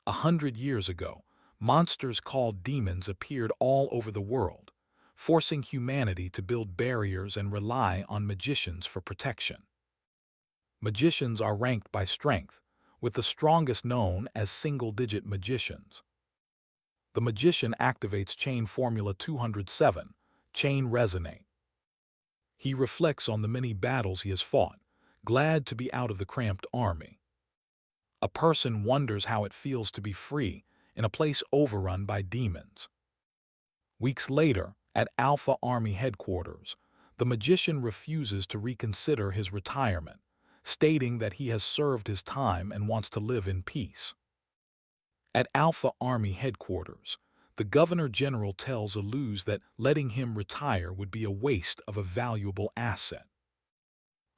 100 years ago, monsters called demons appeared all over the world, forcing humanity to build barriers and rely on magicians for protection. Magicians are ranked by strength, with the strongest known as single-digit magicians. The magician activates chain formula 207, chain resonate. He reflects on the many battles he has fought, glad to be out of the cramped army. A person wonders how it feels to be free in a place overrun by demons. Weeks later, at Alpha Army headquarters, the magician refuses to reconsider his retirement, stating that he has served his time and wants to live in peace. At Alpha Army headquarters, the Governor-General tells Aluz that letting him retire would be a waste of a valuable asset.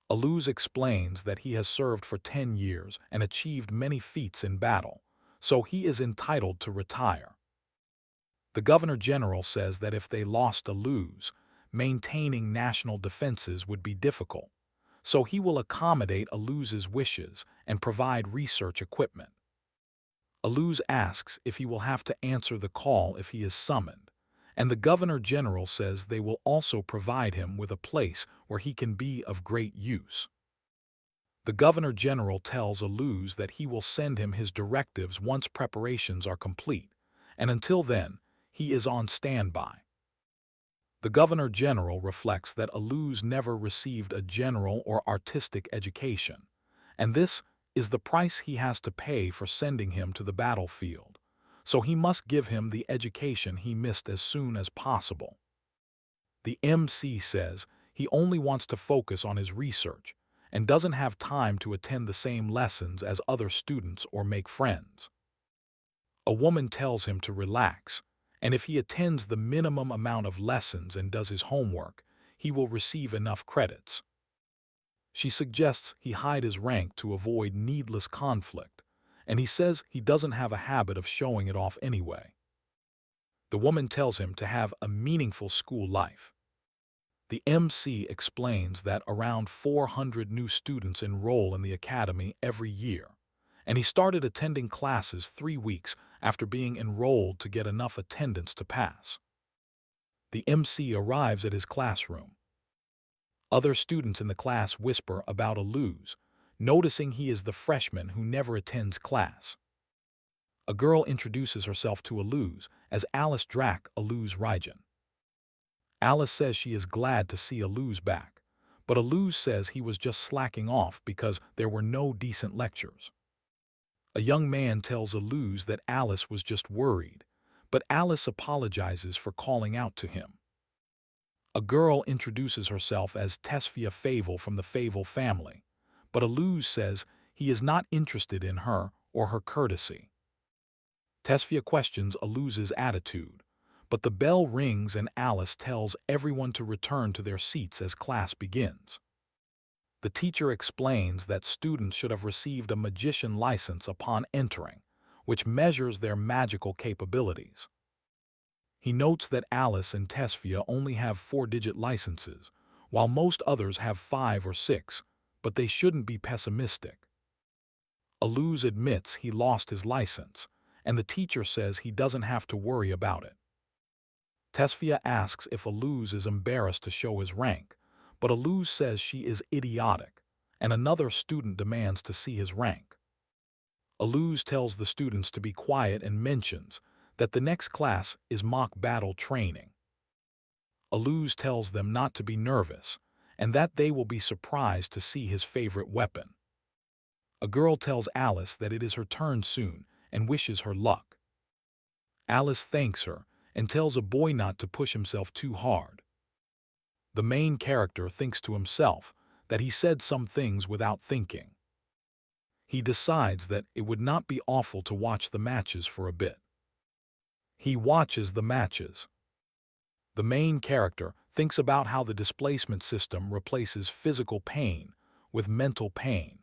Aluz explains that he has served for 10 years and achieved many feats in battle, so he is entitled to retire. The Governor-General says that if they lost Aluz, maintaining national defenses would be difficult, so he will accommodate Aluz's wishes and provide research equipment. Aluz asks if he will have to answer the call if he is summoned, and the Governor-General says they will also provide him with a place where he can be of great use. The Governor-General tells Aluz that he will send him his directives once preparations are complete, and until then, he is on standby. The Governor-General reflects that Aluz never received a general or artistic education, and this is the price he has to pay for sending him to the battlefield, so he must give him the education he missed as soon as possible. The MC says he only wants to focus on his research and doesn't have time to attend the same lessons as other students or make friends. A woman tells him to relax, and if he attends the minimum amount of lessons and does his homework, he will receive enough credits. She suggests he hide his rank to avoid needless conflict, and he says he doesn't have a habit of showing it off anyway. The woman tells him to have a meaningful school life. The MC explains that around 400 new students enroll in the academy every year, and he started attending classes 3 weeks after being enrolled to get enough attendance to pass. The MC arrives at his classroom. Other students in the class whisper about Aluz, noticing he is the freshman who never attends class. A girl introduces herself to Aluz as Alice Drac Aluz Rygen. Alice says she is glad to see Aluz back, but Aluz says he was just slacking off because there were no decent lectures. A young man tells Aluz that Alice was just worried, but Alice apologizes for calling out to him. A girl introduces herself as Tesfia Favel from the Favel family, but Aluz says he is not interested in her or her courtesy. Tesfia questions Aluz's attitude, but the bell rings and Alice tells everyone to return to their seats as class begins. The teacher explains that students should have received a magician license upon entering, which measures their magical capabilities. He notes that Alice and Tesfia only have 4-digit licenses, while most others have 5 or 6, but they shouldn't be pessimistic. Aluz admits he lost his license, and the teacher says he doesn't have to worry about it. Tesfia asks if Aluz is embarrassed to show his rank, but Aluz says she is idiotic, and another student demands to see his rank. Aluz tells the students to be quiet and mentions that the next class is mock battle training. Aluz tells them not to be nervous, and that they will be surprised to see his favorite weapon. A girl tells Alice that it is her turn soon and wishes her luck. Alice thanks her and tells a boy not to push himself too hard. The main character thinks to himself that he said some things without thinking. He decides that it would not be awful to watch the matches for a bit. He watches the matches. The main character thinks about how the displacement system replaces physical pain with mental pain.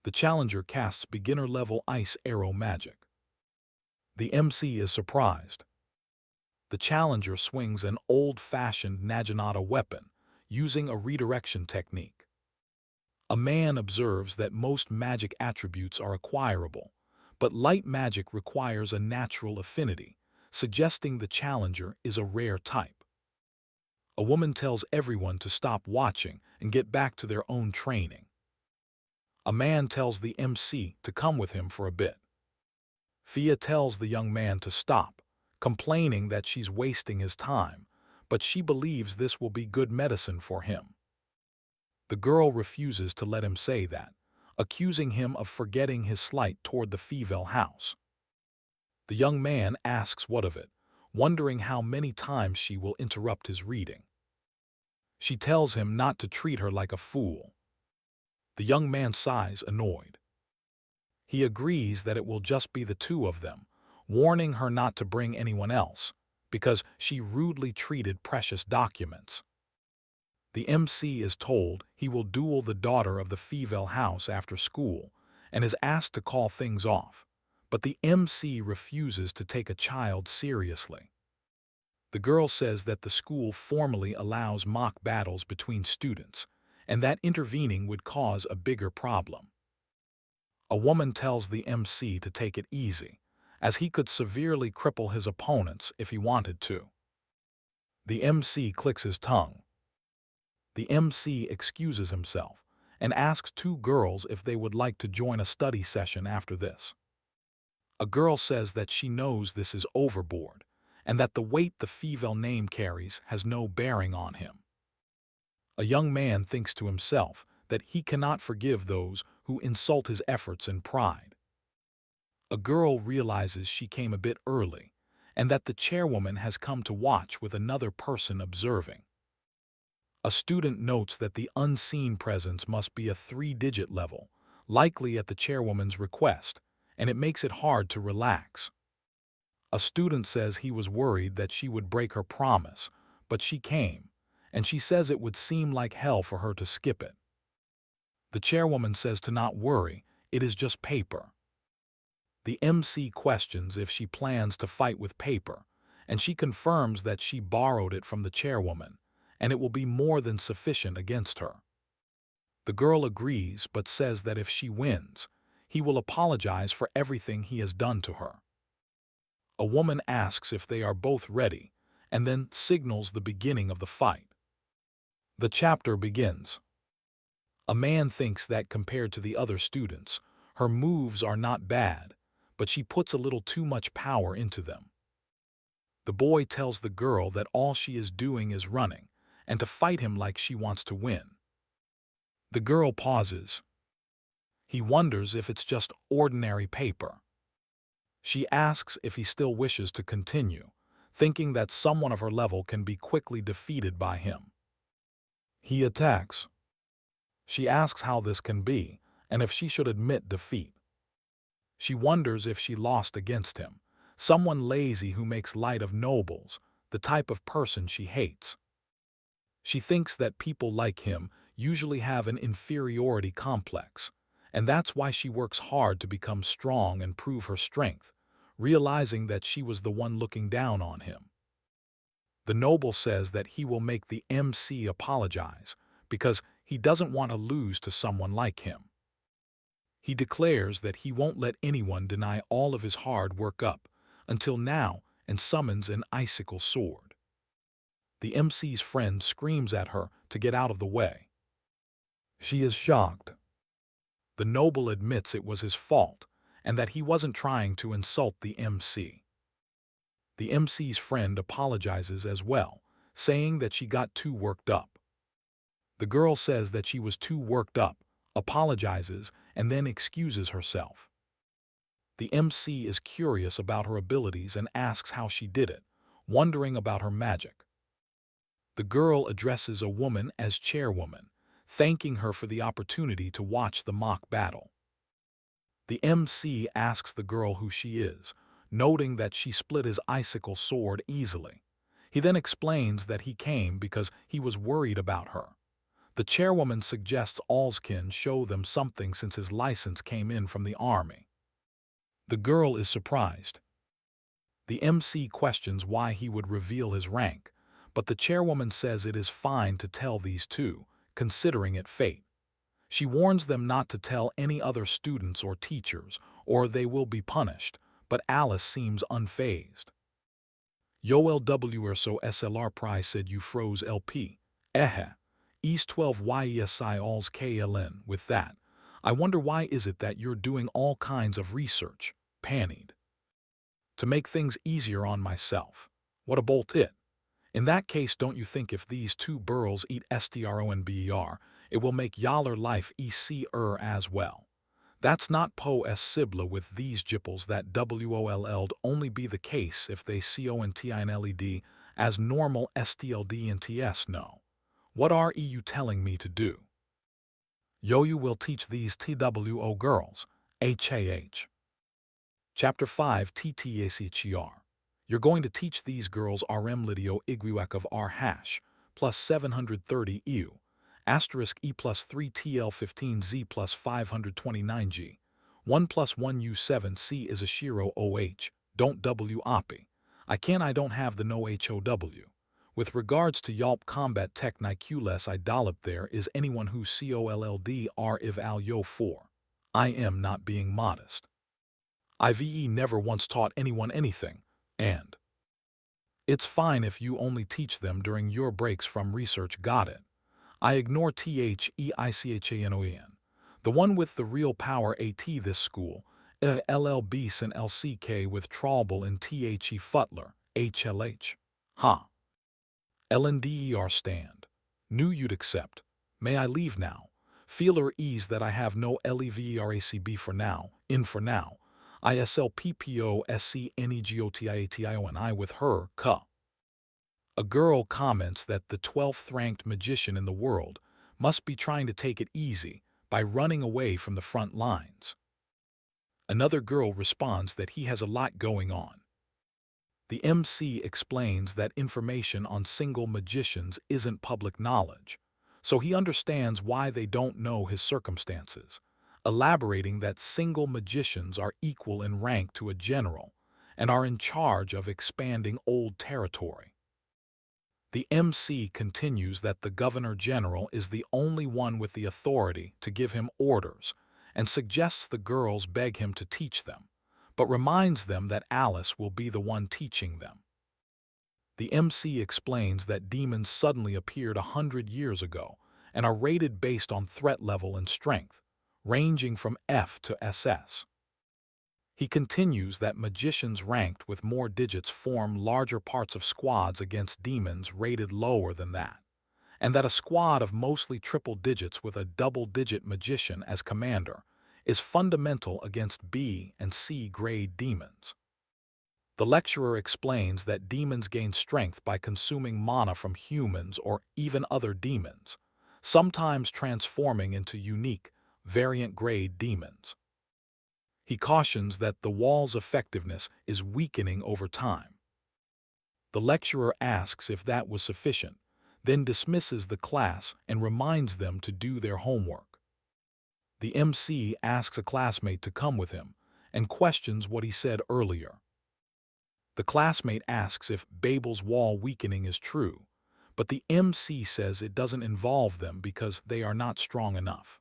The challenger casts beginner-level ice arrow magic. The MC is surprised. The challenger swings an old-fashioned Naginata weapon using a redirection technique. A man observes that most magic attributes are acquirable, But light magic requires a natural affinity, suggesting the challenger is a rare type. A woman tells everyone to stop watching and get back to their own training. A man tells the MC to come with him for a bit. Fia tells the young man to stop, complaining that she's wasting his time, but she believes this will be good medicine for him. The girl refuses to let him say that, accusing him of forgetting his slight toward the Fievel house. The young man asks what of it, wondering how many times she will interrupt his reading. She tells him not to treat her like a fool. The young man sighs, annoyed. He agrees that it will just be the two of them, warning her not to bring anyone else, because she rudely treated precious documents. The MC is told he will duel the daughter of the Fievel house after school and is asked to call things off, but the MC refuses to take a child seriously. The girl says that the school formally allows mock battles between students, and that intervening would cause a bigger problem. A woman tells the MC to take it easy, as he could severely cripple his opponents if he wanted to. The MC clicks his tongue. The MC excuses himself and asks two girls if they would like to join a study session after this. A girl says that she knows this is overboard and that the weight the Fievel name carries has no bearing on him. A young man thinks to himself that he cannot forgive those who insult his efforts and pride. A girl realizes she came a bit early and that the chairwoman has come to watch with another person observing. A student notes that the unseen presence must be a 3-digit level, likely at the chairwoman's request, and it makes it hard to relax. A student says he was worried that she would break her promise, but she came, and she says it would seem like hell for her to skip it. The chairwoman says to not worry, it is just paper. The MC questions if she plans to fight with paper, and she confirms that she borrowed it from the chairwoman, and it will be more than sufficient against her. The girl agrees but says that if she wins, he will apologize for everything he has done to her. A woman asks if they are both ready, and then signals the beginning of the fight. The chapter begins. A man thinks that compared to the other students, her moves are not bad, but she puts a little too much power into them. The boy tells the girl that all she is doing is running, and to fight him like she wants to win. The girl pauses. He wonders if it's just ordinary paper. She asks if he still wishes to continue, thinking that someone of her level can be quickly defeated by him. He attacks. She asks how this can be, and if she should admit defeat. She wonders if she lost against him, someone lazy who makes light of nobles, the type of person she hates. She thinks that people like him usually have an inferiority complex, and that's why she works hard to become strong and prove her strength, realizing that she was the one looking down on him. The noble says that he will make the MC apologize because he doesn't want to lose to someone like him. He declares that he won't let anyone deny all of his hard work up until now and summons an icicle sword. The MC's friend screams at her to get out of the way. She is shocked. The noble admits it was his fault and that he wasn't trying to insult the MC. The MC's friend apologizes as well, saying that she got too worked up. The girl says that she was too worked up, apologizes, and then excuses herself. The MC is curious about her abilities and asks how she did it, wondering about her magic. The girl addresses a woman as chairwoman, thanking her for the opportunity to watch the mock battle. The MC asks the girl who she is, noting that she split his icicle sword easily. He then explains that he came because he was worried about her. The chairwoman suggests Alskin show them something since his license came in from the army. The girl is surprised. The MC questions why he would reveal his rank, but the chairwoman says it is fine to tell these two, considering it fate. She warns them not to tell any other students or teachers, or they will be punished, but Alice seems unfazed. Yoel W. Erso SLR Price said you froze LP. East 12 YESI alls KLN. With that, I wonder why is it that you're doing all kinds of research, panied. To make things easier on myself. What a bolt it. In that case, don't you think if these two burls eat stronber, it will make yaller life easier as well? That's not po s sibla with these jipples that woll'd only be the case if they contled as normal stld and ts no. What are you telling me to do? You will teach these two girls, HAH. Chapter 5 TTACHR. You're going to teach these girls RM Lidio Iguac of R hash, plus 730 EU, asterisk E plus 3 TL15Z plus 529G. 1 plus 1 U7C is a Shiro OH, don't W OPI. I don't have the no HOW. With regards to Yalp combat tech Nikules I dollop there is anyone who COLLD R if al yo 4. I am not being modest. IVE never once taught anyone anything, and it's fine if you only teach them during your breaks from research, got it? I ignore THEICHANOEN. The one with the real power AT this school, LLB and LCK with Trauble and THE Futler, HLH. Ha. LNDER stand. Knew you'd accept. May I leave now? Feel or ease that I have no LEVERACB for now, in for now. ISLPPOSCNEGOTIATIONI with her, Ka. A girl comments that the 12th ranked magician in the world must be trying to take it easy by running away from the front lines. Another girl responds that he has a lot going on. The MC explains that information on single magicians isn't public knowledge, so he understands why they don't know his circumstances, elaborating that single magicians are equal in rank to a general and are in charge of expanding old territory. The MC continues that the Governor General is the only one with the authority to give him orders and suggests the girls beg him to teach them, but reminds them that Alice will be the one teaching them. The MC explains that demons suddenly appeared 100 years ago and are rated based on threat level and strength, ranging from F to SS. He continues that magicians ranked with more digits form larger parts of squads against demons rated lower than that, and that a squad of mostly triple digits with a double-digit magician as commander is fundamental against B and C grade demons. The lecturer explains that demons gain strength by consuming mana from humans or even other demons, sometimes transforming into unique, variant-grade demons. He cautions that the wall's effectiveness is weakening over time. The lecturer asks if that was sufficient, then dismisses the class and reminds them to do their homework. The MC asks a classmate to come with him and questions what he said earlier. The classmate asks if Babel's wall weakening is true, but the MC says it doesn't involve them because they are not strong enough.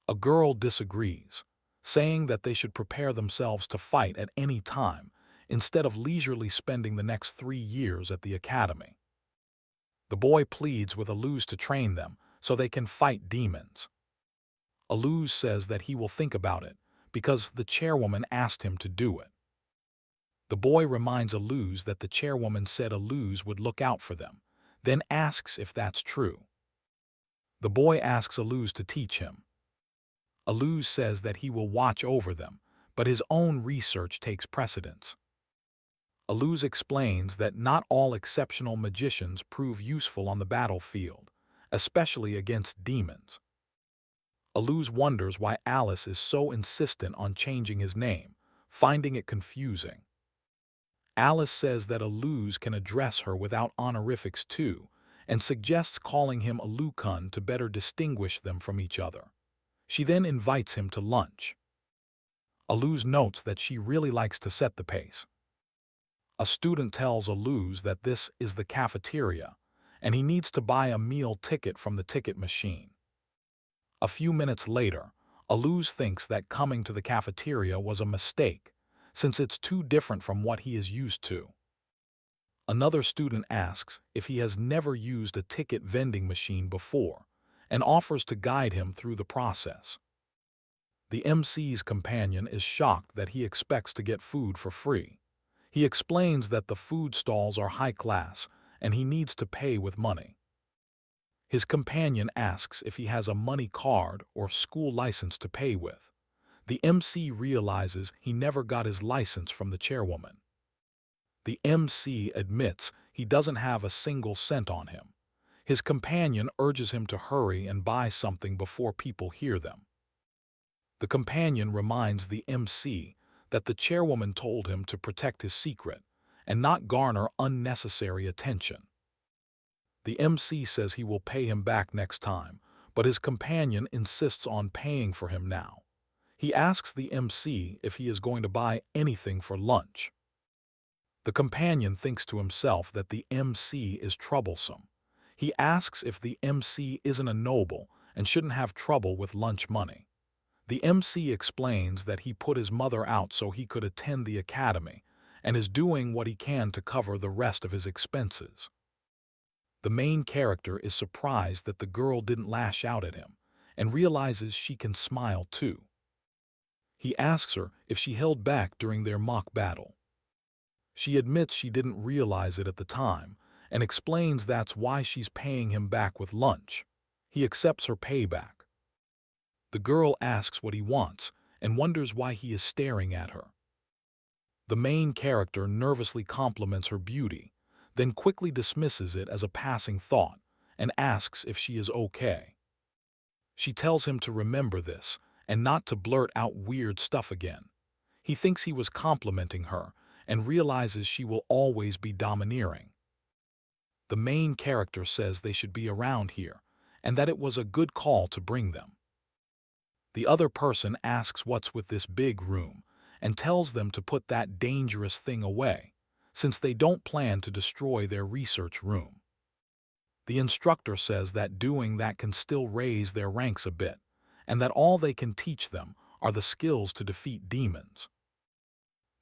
A girl disagrees, saying that they should prepare themselves to fight at any time instead of leisurely spending the next 3 years at the academy. The boy pleads with Aluz to train them so they can fight demons. Aluz says that he will think about it because the chairwoman asked him to do it. The boy reminds Aluz that the chairwoman said Aluz would look out for them, then asks if that's true. The boy asks Aluz to teach him. Aluz says that he will watch over them, but his own research takes precedence. Aluz explains that not all exceptional magicians prove useful on the battlefield, especially against demons. Aluz wonders why Alice is so insistent on changing his name, finding it confusing. Alice says that Aluz can address her without honorifics too, and suggests calling him Alukun to better distinguish them from each other. She then invites him to lunch. Aluz notes that she really likes to set the pace. A student tells Aluz that this is the cafeteria, and he needs to buy a meal ticket from the ticket machine. A few minutes later, Aluz thinks that coming to the cafeteria was a mistake, since it's too different from what he is used to. Another student asks if he has never used a ticket vending machine before and offers to guide him through the process. The MC's companion is shocked that he expects to get food for free. He explains that the food stalls are high class and he needs to pay with money. His companion asks if he has a money card or school license to pay with. The MC realizes he never got his license from the chairwoman. The MC admits he doesn't have a single cent on him. His companion urges him to hurry and buy something before people hear them. The companion reminds the MC that the chairwoman told him to protect his secret and not garner unnecessary attention. The MC says he will pay him back next time, but his companion insists on paying for him now. He asks the MC if he is going to buy anything for lunch. The companion thinks to himself that the MC is troublesome. He asks if the MC isn't a noble and shouldn't have trouble with lunch money. The MC explains that he put his mother out so he could attend the academy and is doing what he can to cover the rest of his expenses. The main character is surprised that the girl didn't lash out at him and realizes she can smile too. He asks her if she held back during their mock battle. She admits she didn't realize it at the time and explains that's why she's paying him back with lunch. He accepts her payback. The girl asks what he wants and wonders why he is staring at her. The main character nervously compliments her beauty, then quickly dismisses it as a passing thought and asks if she is okay. She tells him to remember this and not to blurt out weird stuff again. He thinks he was complimenting her and realizes she will always be domineering. The main character says they should be around here and that it was a good call to bring them. The other person asks what's with this big room and tells them to put that dangerous thing away, since they don't plan to destroy their research room. The instructor says that doing that can still raise their ranks a bit, and that all they can teach them are the skills to defeat demons.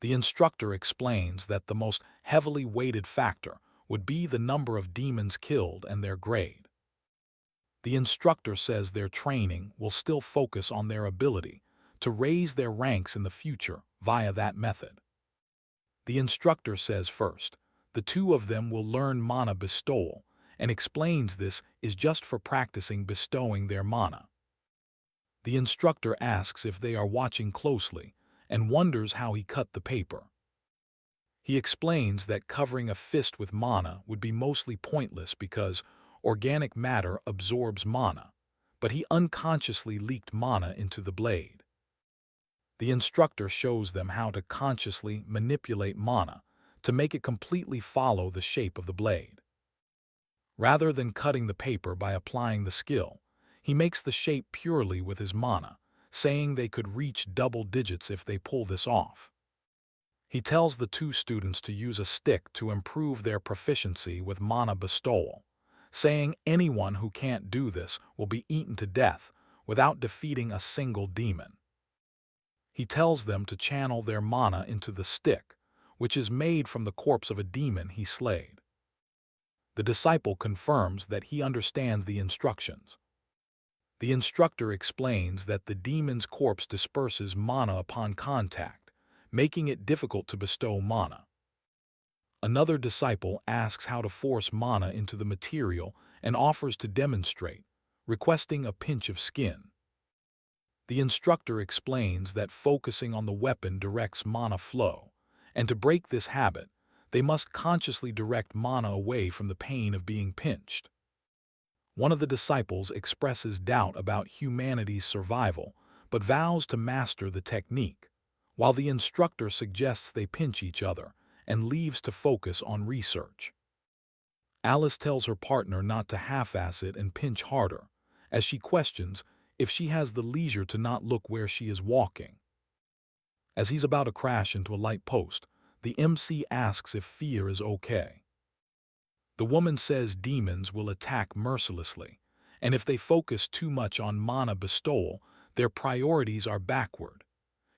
The instructor explains that the most heavily weighted factor would be the number of demons killed and their grade. The instructor says their training will still focus on their ability to raise their ranks in the future via that method. The instructor says first, the two of them will learn mana bestowal, and explains this is just for practicing bestowing their mana. The instructor asks if they are watching closely and wonders how he cut the paper. He explains that covering a fist with mana would be mostly pointless because organic matter absorbs mana, but he unconsciously leaked mana into the blade. The instructor shows them how to consciously manipulate mana to make it completely follow the shape of the blade. Rather than cutting the paper by applying the skill, he makes the shape purely with his mana, saying they could reach double digits if they pull this off. He tells the two students to use a stick to improve their proficiency with mana bestowal, saying anyone who can't do this will be eaten to death without defeating a single demon. He tells them to channel their mana into the stick, which is made from the corpse of a demon he slayed. The disciple confirms that he understands the instructions. The instructor explains that the demon's corpse disperses mana upon contact, making it difficult to bestow mana. Another disciple asks how to force mana into the material and offers to demonstrate, requesting a pinch of skin. The instructor explains that focusing on the weapon directs mana flow, and to break this habit, they must consciously direct mana away from the pain of being pinched. One of the disciples expresses doubt about humanity's survival, but vows to master the technique, while the instructor suggests they pinch each other and leaves to focus on research. Alice tells her partner not to half-ass it and pinch harder, as she questions if she has the leisure to not look where she is walking. As he's about to crash into a light post, the MC asks if fear is okay. The woman says demons will attack mercilessly, and if they focus too much on mana bestowal, their priorities are backward.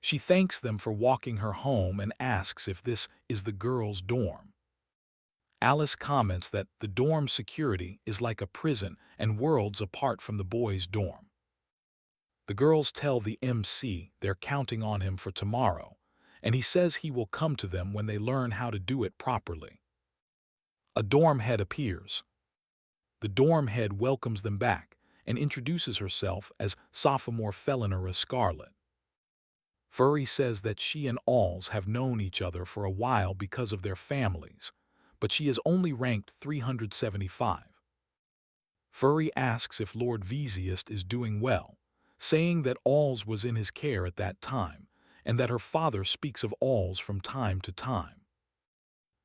She thanks them for walking her home and asks if this is the girls' dorm. Alice comments that the dorm security is like a prison and worlds apart from the boys' dorm. The girls tell the MC they're counting on him for tomorrow, and he says he will come to them when they learn how to do it properly. A dorm head appears. The dorm head welcomes them back and introduces herself as sophomore Felinora Scarlet. Furry says that she and Alls have known each other for a while because of their families, but she is only ranked 375. Furry asks if Lord Veziest is doing well, saying that Alls was in his care at that time, and that her father speaks of Alls from time to time.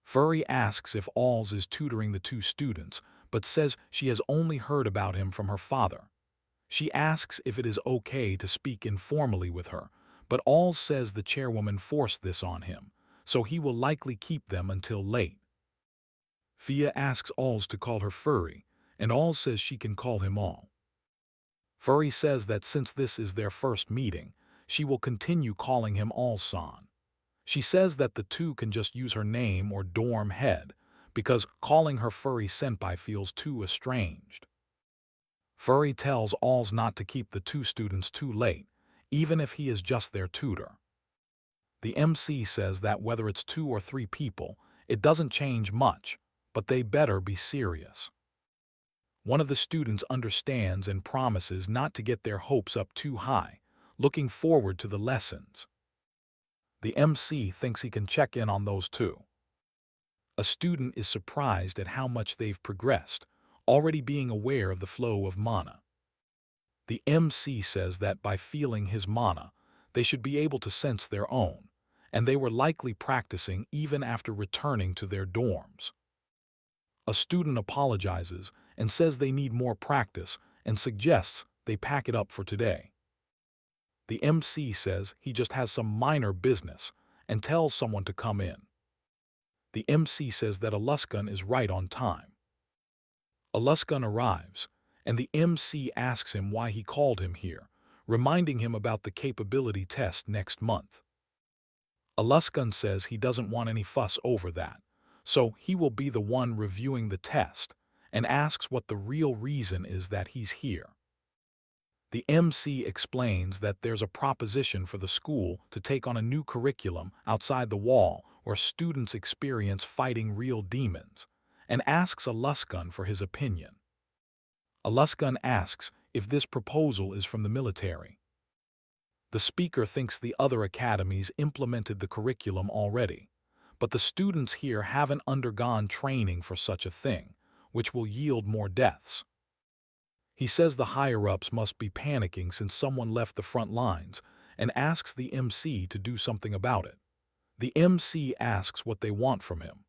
Furry asks if Alls is tutoring the two students, but says she has only heard about him from her father. She asks if it is okay to speak informally with her, but Alls says the chairwoman forced this on him, so he will likely keep them until late. Fia asks Alls to call her Furry, and Alls says she can call him All. Furry says that since this is their first meeting, she will continue calling him All-san. She says that the two can just use her name or dorm head, because calling her Furry senpai feels too estranged. Furry tells Alls not to keep the two students too late, even if he is just their tutor. The MC says that whether it's 2 or 3 people, it doesn't change much, but they better be serious. One of the students understands and promises not to get their hopes up too high, looking forward to the lessons. The MC thinks he can check in on those two. A student is surprised at how much they've progressed, already being aware of the flow of mana. The MC says that by feeling his mana, they should be able to sense their own, and they were likely practicing even after returning to their dorms. A student apologizes and says they need more practice and suggests they pack it up for today. The MC says he just has some minor business and tells someone to come in. The MC says that Aluskan is right on time. Aluskan arrives, and the MC asks him why he called him here, reminding him about the capability test next month. Aluskan says he doesn't want any fuss over that, so he will be the one reviewing the test, and asks what the real reason is that he's here. The MC explains that there's a proposition for the school to take on a new curriculum outside the wall where students experience fighting real demons, and asks Aluskan for his opinion. Aluskan asks if this proposal is from the military. The speaker thinks the other academies implemented the curriculum already, but the students here haven't undergone training for such a thing, which will yield more deaths. He says the higher-ups must be panicking since someone left the front lines and asks the MC to do something about it. The MC asks what they want from him.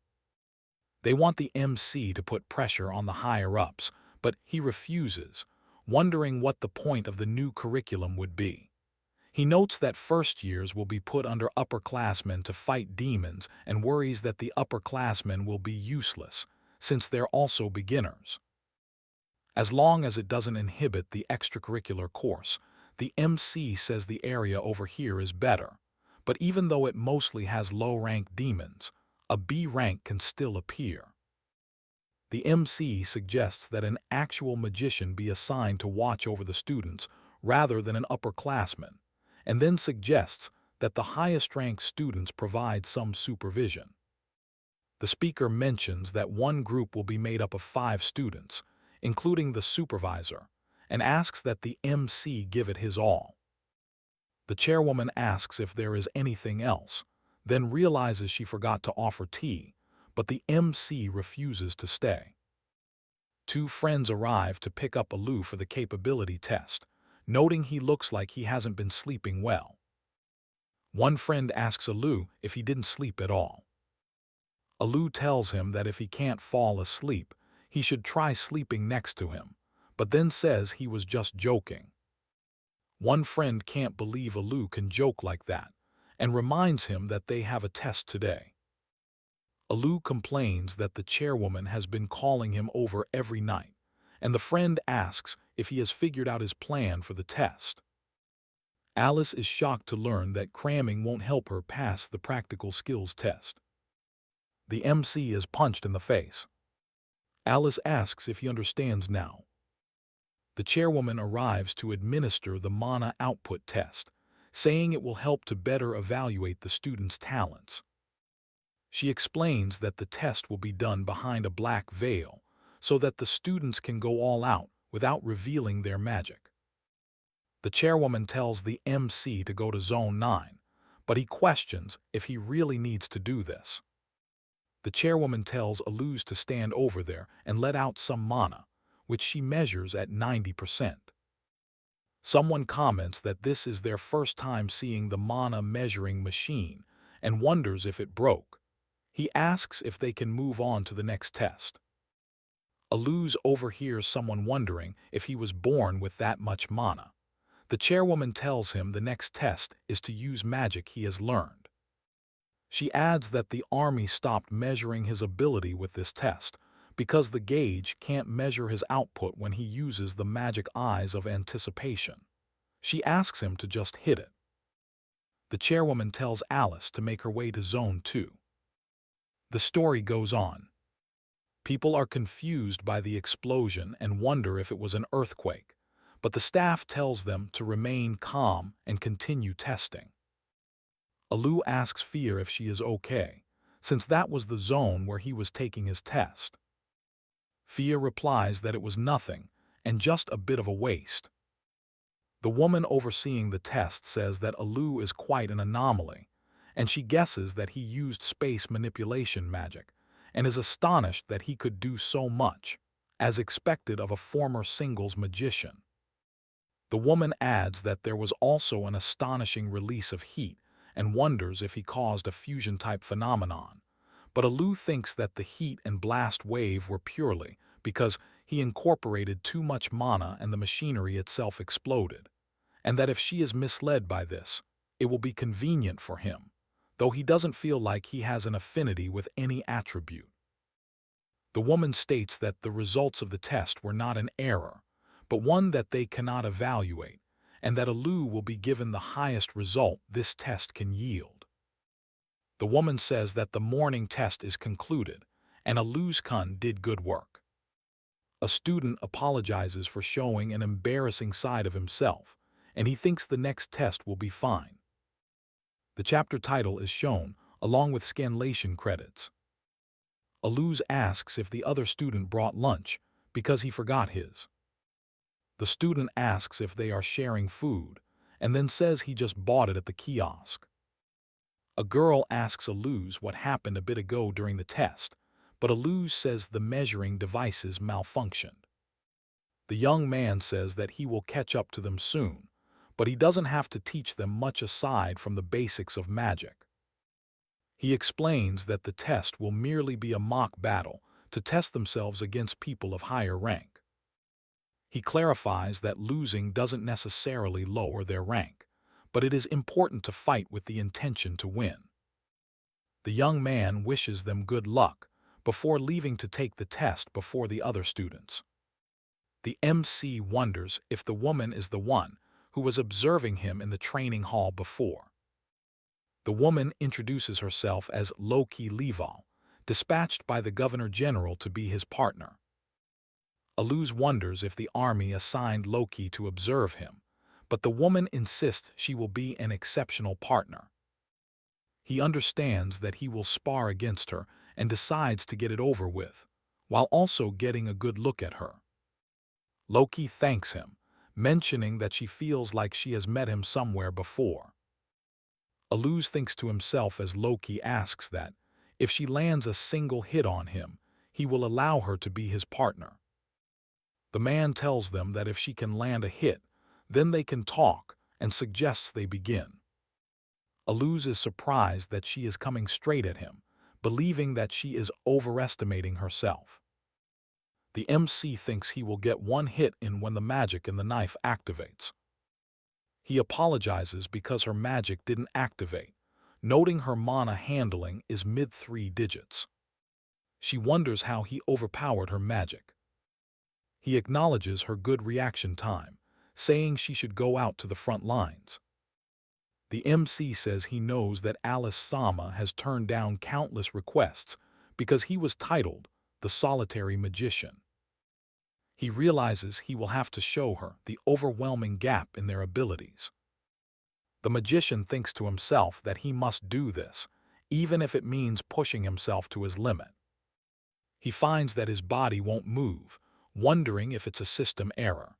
They want the MC to put pressure on the higher-ups, but he refuses, wondering what the point of the new curriculum would be. He notes that first years will be put under upperclassmen to fight demons and worries that the upperclassmen will be useless, since they're also beginners. As long as it doesn't inhibit the extracurricular course, the MC says the area over here is better, but even though it mostly has low-rank demons, a B rank can still appear. The MC suggests that an actual magician be assigned to watch over the students rather than an upperclassman, and then suggests that the highest-ranked students provide some supervision. The speaker mentions that one group will be made up of 5 students, including the supervisor, and asks that the MC give it his all. The chairwoman asks if there is anything else, then realizes she forgot to offer tea, but the MC refuses to stay. 2 friends arrive to pick up Alu for the capability test, noting he looks like he hasn't been sleeping well. One friend asks Alu if he didn't sleep at all. Alu tells him that if he can't fall asleep, he should try sleeping next to him, but then says he was just joking. One friend can't believe Alu can joke like that, and reminds him that they have a test today. Alu complains that the chairwoman has been calling him over every night, and the friend asks if he has figured out his plan for the test. Alice is shocked to learn that cramming won't help her pass the practical skills test. The MC is punched in the face. Alice asks if he understands now. The chairwoman arrives to administer the mana output test, saying it will help to better evaluate the student's talents. She explains that the test will be done behind a black veil so that the students can go all out without revealing their magic. The chairwoman tells the MC to go to Zone 9, but he questions if he really needs to do this. The chairwoman tells Aluz to stand over there and let out some mana, which she measures at 90%. Someone comments that this is their first time seeing the mana measuring machine and wonders if it broke. He asks if they can move on to the next test. Aluz overhears someone wondering if he was born with that much mana. The chairwoman tells him the next test is to use magic he has learned. She adds that the army stopped measuring his ability with this test because the gauge can't measure his output when he uses the magic eyes of anticipation. She asks him to just hit it. The chairwoman tells Alice to make her way to Zone 2. The story goes on. People are confused by the explosion and wonder if it was an earthquake, but the staff tells them to remain calm and continue testing. Aluz asks Fia if she is okay, since that was the zone where he was taking his test. Fia replies that it was nothing and just a bit of a waste. The woman overseeing the test says that Aluz is quite an anomaly, and she guesses that he used space manipulation magic and is astonished that he could do so much, as expected of a former singles magician. The woman adds that there was also an astonishing release of heat and wonders if he caused a fusion-type phenomenon, but Aluz thinks that the heat and blast wave were purely because he incorporated too much mana and the machinery itself exploded, and that if she is misled by this, it will be convenient for him, though he doesn't feel like he has an affinity with any attribute. The woman states that the results of the test were not an error, but one that they cannot evaluate, and that Aluz will be given the highest result this test can yield. The woman says that the morning test is concluded, and Aluz-kun did good work. A student apologizes for showing an embarrassing side of himself, and he thinks the next test will be fine. The chapter title is shown, along with scanlation credits. Aluz asks if the other student brought lunch, because he forgot his. The student asks if they are sharing food, and then says he just bought it at the kiosk. A girl asks Aluz what happened a bit ago during the test, but Aluz says the measuring devices malfunctioned. The young man says that he will catch up to them soon, but he doesn't have to teach them much aside from the basics of magic. He explains that the test will merely be a mock battle to test themselves against people of higher rank. He clarifies that losing doesn't necessarily lower their rank, but it is important to fight with the intention to win. The young man wishes them good luck before leaving to take the test before the other students. The MC wonders if the woman is the one who was observing him in the training hall before. The woman introduces herself as Loki Leval, dispatched by the Governor General to be his partner. Aluz wonders if the army assigned Loki to observe him, but the woman insists she will be an exceptional partner. He understands that he will spar against her and decides to get it over with, while also getting a good look at her. Loki thanks him, mentioning that she feels like she has met him somewhere before. Aluz thinks to himself as Loki asks that, if she lands a single hit on him, he will allow her to be his partner. The man tells them that if she can land a hit, then they can talk, and suggests they begin. Aluz is surprised that she is coming straight at him, believing that she is overestimating herself. The MC thinks he will get one hit in when the magic in the knife activates. He apologizes because her magic didn't activate, noting her mana handling is mid-3 digits. She wonders how he overpowered her magic. He acknowledges her good reaction time, saying she should go out to the front lines. The MC says he knows that Alice Sama has turned down countless requests because he was titled the Solitary Magician. He realizes he will have to show her the overwhelming gap in their abilities. The magician thinks to himself that he must do this, even if it means pushing himself to his limit. He finds that his body won't move, wondering if it's a system error.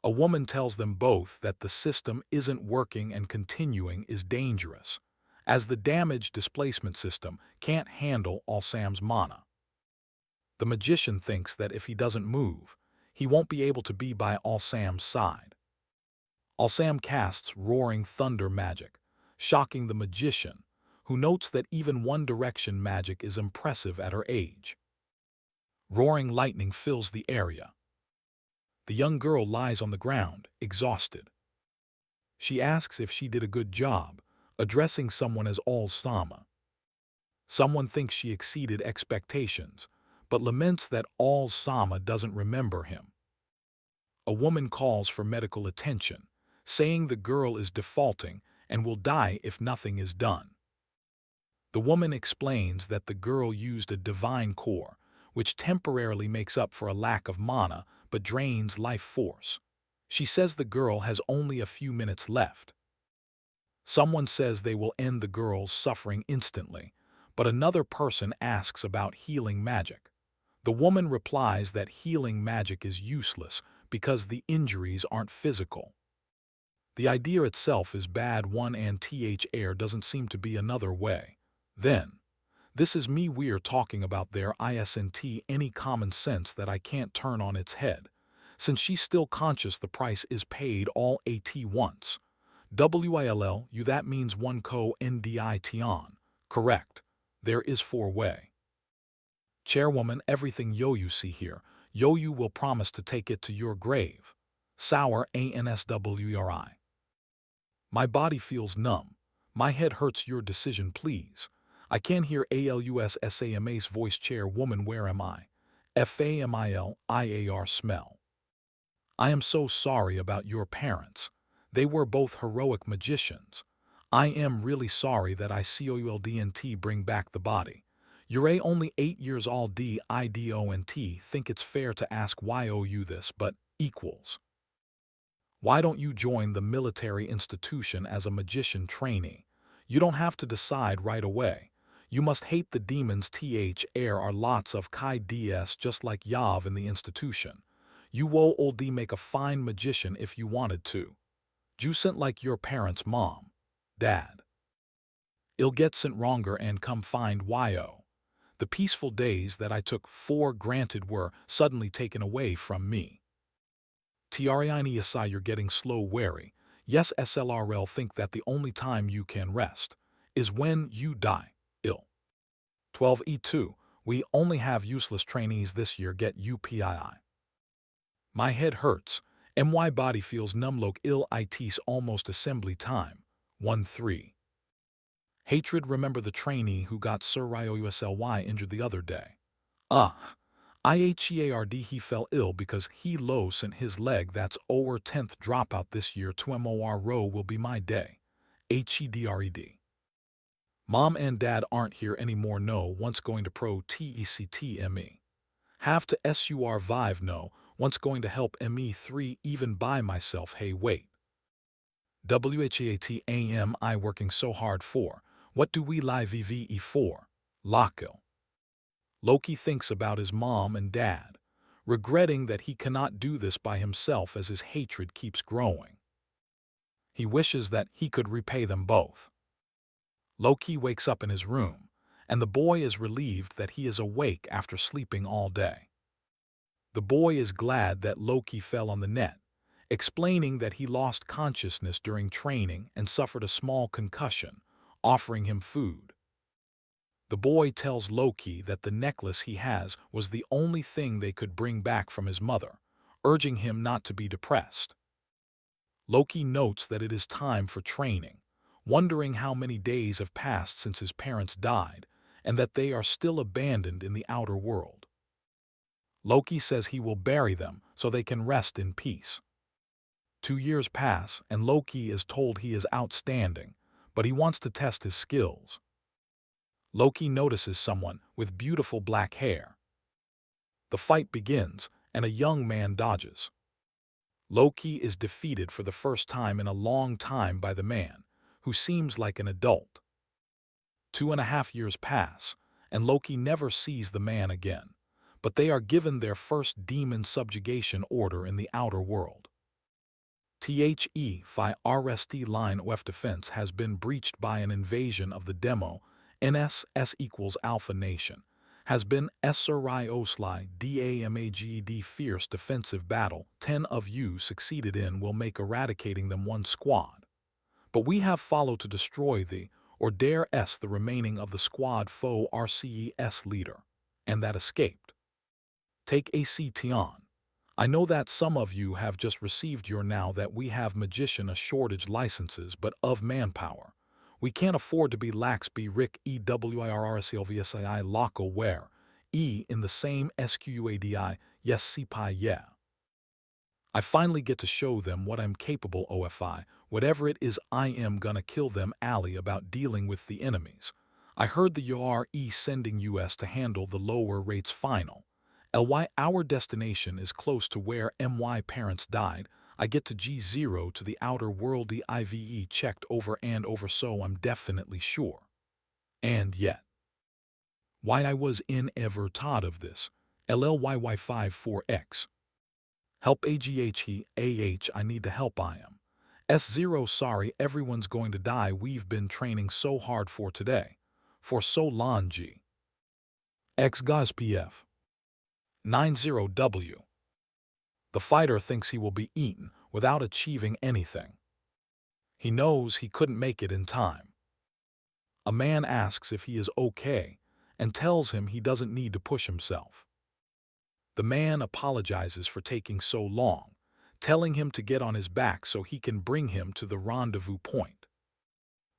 A woman tells them both that the system isn't working and continuing is dangerous, as the damaged displacement system can't handle Al-Sam's mana. The magician thinks that if he doesn't move, he won't be able to be by Al-Sam's side. Al-Sam casts Roaring Thunder magic, shocking the magician, who notes that even One Direction magic is impressive at her age. Roaring lightning fills the area. The young girl lies on the ground, exhausted. She asks if she did a good job, addressing someone as Al-Sama. Someone thinks she exceeded expectations, but laments that Al-Sama doesn't remember him. A woman calls for medical attention, saying the girl is defaulting and will die if nothing is done. The woman explains that the girl used a divine core, which temporarily makes up for a lack of mana but drains life force. She says the girl has only a few minutes left. Someone says they will end the girl's suffering instantly, but another person asks about healing magic. The woman replies that healing magic is useless because the injuries aren't physical. The idea itself is bad one and air doesn't seem to be another way. Then, this is me we're talking about there isn't any common sense that I can't turn on its head, since she's still conscious the price is paid all at once. WILL, you that means one co ndit on. Correct. There is four-way. Chairwoman, everything you see here, you will promise to take it to your grave. Sour ANSWRI. My body feels numb. My head hurts your decision, please. I can't hear ALUSSAMA's voice. Chairwoman, where am I? FAMILIAR smell. I am so sorry about your parents. They were both heroic magicians. I am really sorry that I COULDNT bring back the body. You're only 8 years old. DIDONT think it's fair to ask you this, but equals. Why don't you join the military institution as a magician trainee? You don't have to decide right away. You must hate the demons. There are lots of Kai DS just like Yav in the institution. You will old make a fine magician if you wanted to. Juicent like your parents' mom. Dad. I'll get sent wronger and come find yo. The peaceful days that I took for granted were suddenly taken away from me. You're getting slow wary. Yes, SLRL think that the only time you can rest is when you die. Ill. 12E2, we only have useless trainees this year. Get UPII. My head hurts. My body feels numb. Ill itis almost assembly time. 1-3. Hatred, remember the trainee who got Sir Ryously injured the other day. IHEARD he fell ill because he low sent his leg. That's our 10th dropout this year. 2MOR row will be my day. HEDRED. Mom and dad aren't here anymore. No, once going to pro TECTME. Have to SUR Vive. No, once going to help ME3 even by myself. Hey wait. WHATAM I working so hard for. What do we live VVE for? Lockil. Loki thinks about his mom and dad, regretting that he cannot do this by himself as his hatred keeps growing. He wishes that he could repay them both. Loki wakes up in his room, and the boy is relieved that he is awake after sleeping all day. The boy is glad that Loki fell on the net, explaining that he lost consciousness during training and suffered a small concussion, offering him food. The boy tells Loki that the necklace he has was the only thing they could bring back from his mother, urging him not to be depressed. Loki notes that it is time for training, wondering how many days have passed since his parents died, and that they are still abandoned in the outer world. Loki says he will bury them so they can rest in peace. 2 years pass, and Loki is told he is outstanding, but he wants to test his skills. Loki notices someone with beautiful black hair. The fight begins, and a young man dodges. Loki is defeated for the first time in a long time by the man, who seems like an adult. 2.5 years pass, and Loki never sees the man again, but they are given their first demon subjugation order in the outer world. The line of defense has been breached by an invasion of the demo. NSS equals Alpha Nation has been SRIOSLI DAMAGED fierce defensive battle 10 of you succeeded in will make eradicating them one squad. But we have followed to destroy the or dare S the remaining of the squad foe RCES leader, and that escaped. Take ACT on. I know that some of you have just received your now that we have magician a shortage licenses but of manpower. We can't afford to be lax be Rick EWIRRSLVSI loco where in the same SQUADI yes CPI yeah. I finally get to show them what I'm capable OFI, whatever it is I am gonna kill them alley about dealing with the enemies. I heard the URE sending US to handle the lower rates final. LY our destination is close to where MY parents died. I get to G0 to the outer world IVE checked over and over so I'm definitely sure. And yet. Why I was in ever taught of this. LLYY54X. Help AGHE I need to help I am. S0 sorry everyone's going to die we've been training so hard for today. For so long G. X GAZ PF. 90W. The fighter thinks he will be eaten without achieving anything. He knows he couldn't make it in time. A man asks if he is okay and tells him he doesn't need to push himself. The man apologizes for taking so long, telling him to get on his back so he can bring him to the rendezvous point.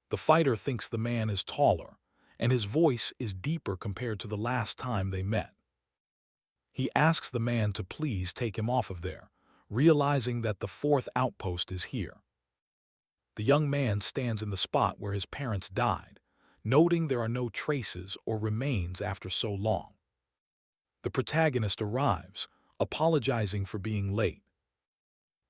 The fighter thinks the man is taller, and his voice is deeper compared to the last time they met. He asks the man to please take him off of there, realizing that the fourth outpost is here. The young man stands in the spot where his parents died, noting there are no traces or remains after so long. The protagonist arrives, apologizing for being late.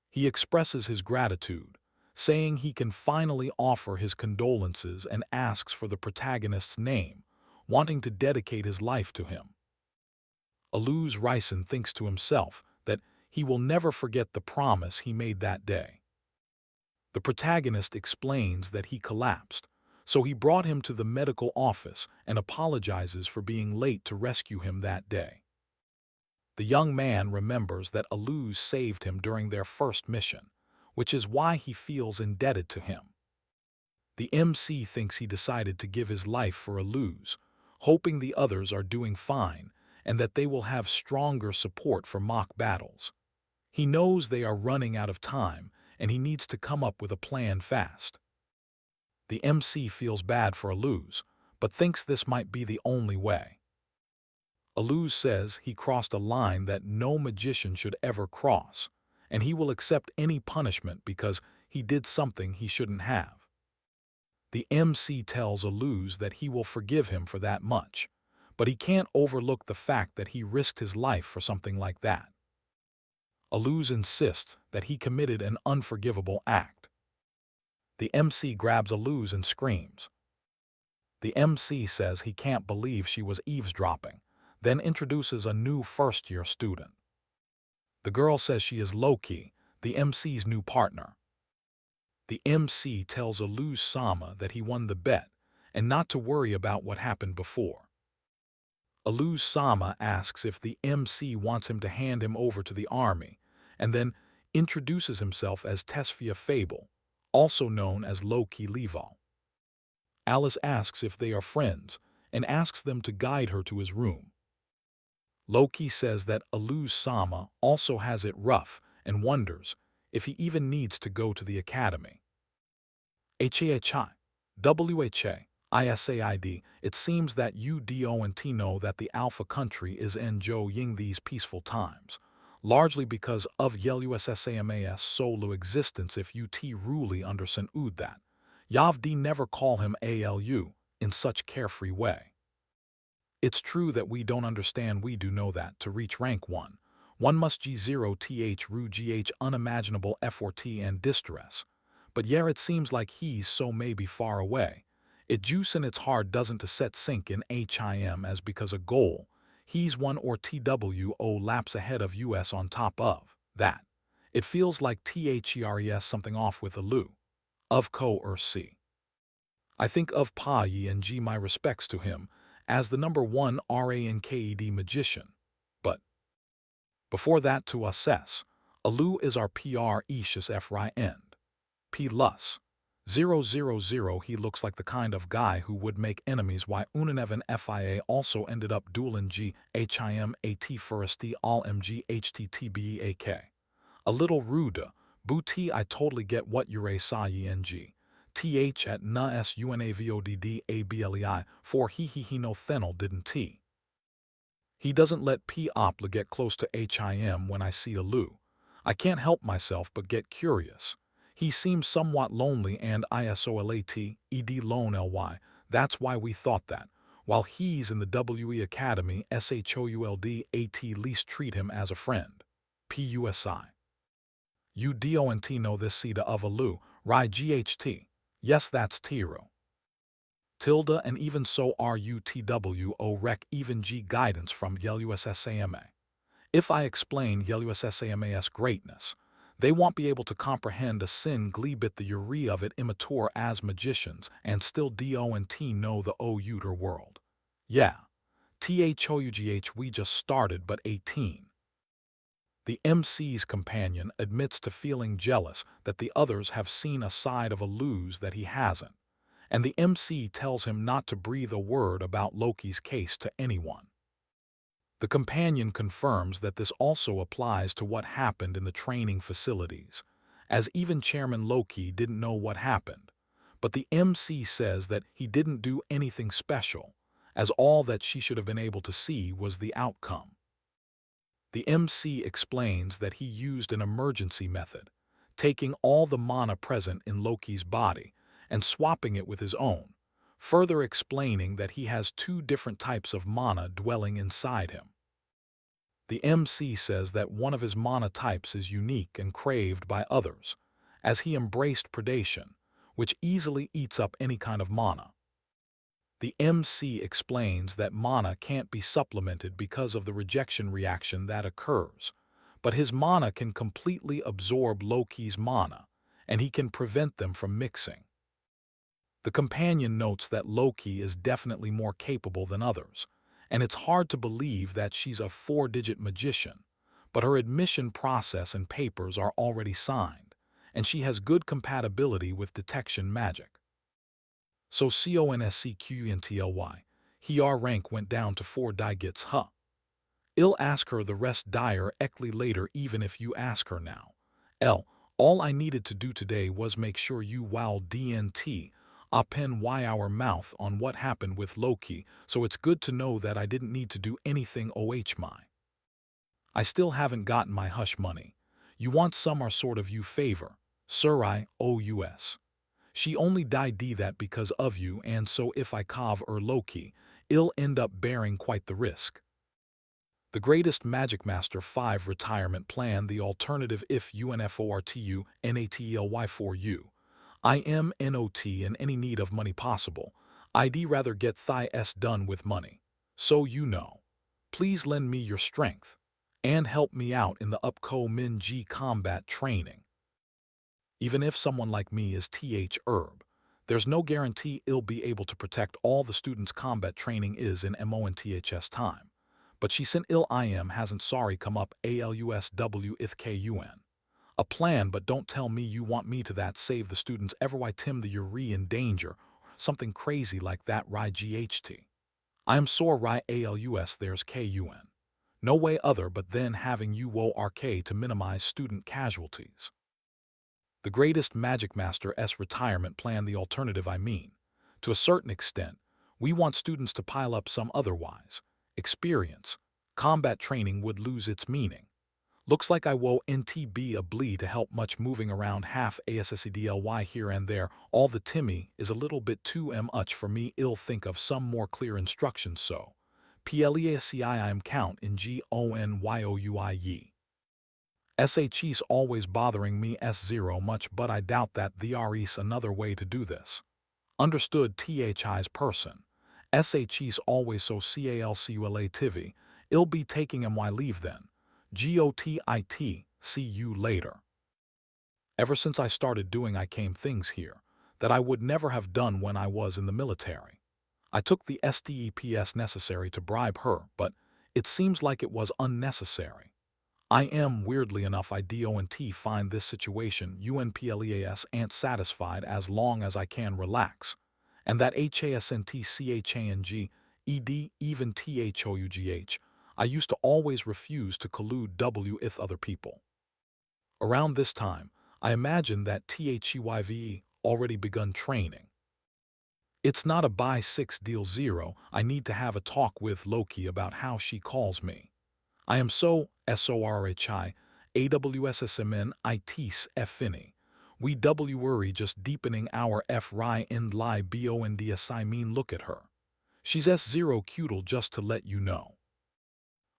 He expresses his gratitude, saying he can finally offer his condolences and asks for the protagonist's name, wanting to dedicate his life to him. Aluz Ryson thinks to himself that he will never forget the promise he made that day. The protagonist explains that he collapsed, so he brought him to the medical office and apologizes for being late to rescue him that day. The young man remembers that Aluz saved him during their first mission, which is why he feels indebted to him. The MC thinks he decided to give his life for Aluz, hoping the others are doing fine and that they will have stronger support for mock battles. He knows they are running out of time and he needs to come up with a plan fast. The MC feels bad for Aluz, but thinks this might be the only way. Aluz says he crossed a line that no magician should ever cross, and he will accept any punishment because he did something he shouldn't have. The MC tells Aluz that he will forgive him for that much, but he can't overlook the fact that he risked his life for something like that. Aluz insists that he committed an unforgivable act. The MC grabs Aluz and screams. The MC says he can't believe she was eavesdropping, then introduces a new first-year student. The girl says she is Loki, the MC's new partner. The MC tells Aluz Sama that he won the bet and not to worry about what happened before. Aluz Sama asks if the MC wants him to hand him over to the army, and then introduces himself as Tesfia Fable, also known as Loki Leval. Alice asks if they are friends and asks them to guide her to his room. Loki says that Aluz Sama also has it rough and wonders if he even needs to go to the academy. HAHI, WHA, ISAID, it seems that UDO and T know that the Alpha country is in Jo Ying these peaceful times, largely because of YUSSAMAS solo existence if UT Ruli understand ud that. Yav D never call him ALU in such carefree way. It's true that we don't understand we do know that to reach rank 1, one must G0 ru GH unimaginable F4T and distress. But yeah, it seems like he's so maybe far away. It juice in its heart doesn't to set sync in HIM as because a goal. He's one or TWO laps ahead of US on top of that. It feels like THERES something off with a Lu. Of co or C. I think of Pa Yi and G my respects to him as the number 1 RANKED magician. But before that to assess, Alu is our PR Ishis FRI end. P Lus. 000 he looks like the kind of guy who would make enemies why Unanevan FIA also ended up dueling G, HIM, AT first all MG, HTTBEAK. A little rude, booty I totally get what you're sa ng. TH at na SUNAVODDABLEI for he no thenal didn't T. He doesn't let P opla get close to HIM when I see a Lu. I can't help myself but get curious. He seems somewhat lonely and ISOLAT, ED lone LY, that's why we thought that. While he's in the WE Academy, SHOULD AT least treat him as a friend. PUSI. UDONT know this Ceta of a Lu, Rai GHT. Yes, that's Tiro. Tilda and even so RUTWO rec even G guidance from YUSSAMA. If I explain YUSSAMA's greatness, they won't be able to comprehend a sin glebit the uri of it immature as magicians and still DONT know the outer world. Yeah, THOUGH we just started but 18. The MC's companion admits to feeling jealous that the others have seen a side of a Luz that he hasn't, and the MC tells him not to breathe a word about Loki's case to anyone. The companion confirms that this also applies to what happened in the training facilities, as even Chairman Loki didn't know what happened, but the MC says that he didn't do anything special, as all that she should have been able to see was the outcome. The MC explains that he used an emergency method, taking all the mana present in Loki's body and swapping it with his own, further explaining that he has 2 different types of mana dwelling inside him. The MC says that one of his mana types is unique and craved by others, as he embraced predation, which easily eats up any kind of mana. The MC explains that mana can't be supplemented because of the rejection reaction that occurs, but his mana can completely absorb Loki's mana, and he can prevent them from mixing. The companion notes that Loki is definitely more capable than others, and it's hard to believe that she's a 4-digit magician, but her admission process and papers are already signed, and she has good compatibility with detection magic. So CONSCQNTLY, her rank went down to 4 digits I'll ask her the rest dire ekly later even if you ask her now. All I needed to do today was make sure you wow DNT, pen y our mouth on what happened with Loki, so it's good to know that I didn't need to do anything my. I still haven't gotten my hush money. You want some are sort of you favor, sir I OUS. She only died that because of you and so if I cov Loki, I'll end up bearing quite the risk. The greatest Magic Master 5 retirement plan the alternative if UNFORTU NATELY for you. I am NOT in any need of money possible. I'd rather get s done with money. So you know. Please lend me your strength and help me out in the upcoming G combat training. Even if someone like me is herb, there's no guarantee I'll be able to protect all the students' combat training is in MONTHS time. But she sent IM hasn't sorry come up ALUSW ITHKUN. A plan, but don't tell me you want me to that save the students ever why Tim the Uri in danger, something crazy like that Rai GHT. I am sore Rai ALUS there's KUN. No way other but then having UORK to minimize student casualties. The greatest Magic Master S retirement plan the alternative I mean. To a certain extent, we want students to pile up some otherwise experience. Combat training would lose its meaning. Looks like I woe NTB a blee to help much moving around half ASSEDLY here and there. All the Timmy is a little bit too much for me. Ill think of some more clear instructions so. PLEACI I am count in GONYOUIE. SHE's always bothering me S0 much but I doubt that there is another way to do this. Understood THI's person. SHE's always so CALCULATIVy. I'll be taking my leave then. GOTIT, see you later. Ever since I started doing I came things here that I would never have done when I was in the military. I took the STEPS necessary to bribe her, but it seems like it was unnecessary. I am, weirdly enough, I don't find this situation UNPLEAS ain't satisfied as long as I can relax, and that HASNTCHANG, ED, even THOUGH, I used to always refuse to collude with other people. Around this time, I imagine that THEYVE already begun training. It's not a buy 6 deal 0, I need to have a talk with Loki about how she calls me. I am so SORHI, AWSSMN ITS FINI. We worry just deepening our FRI and lie BONDS I mean look at her. She's S0 cutal just to let you know.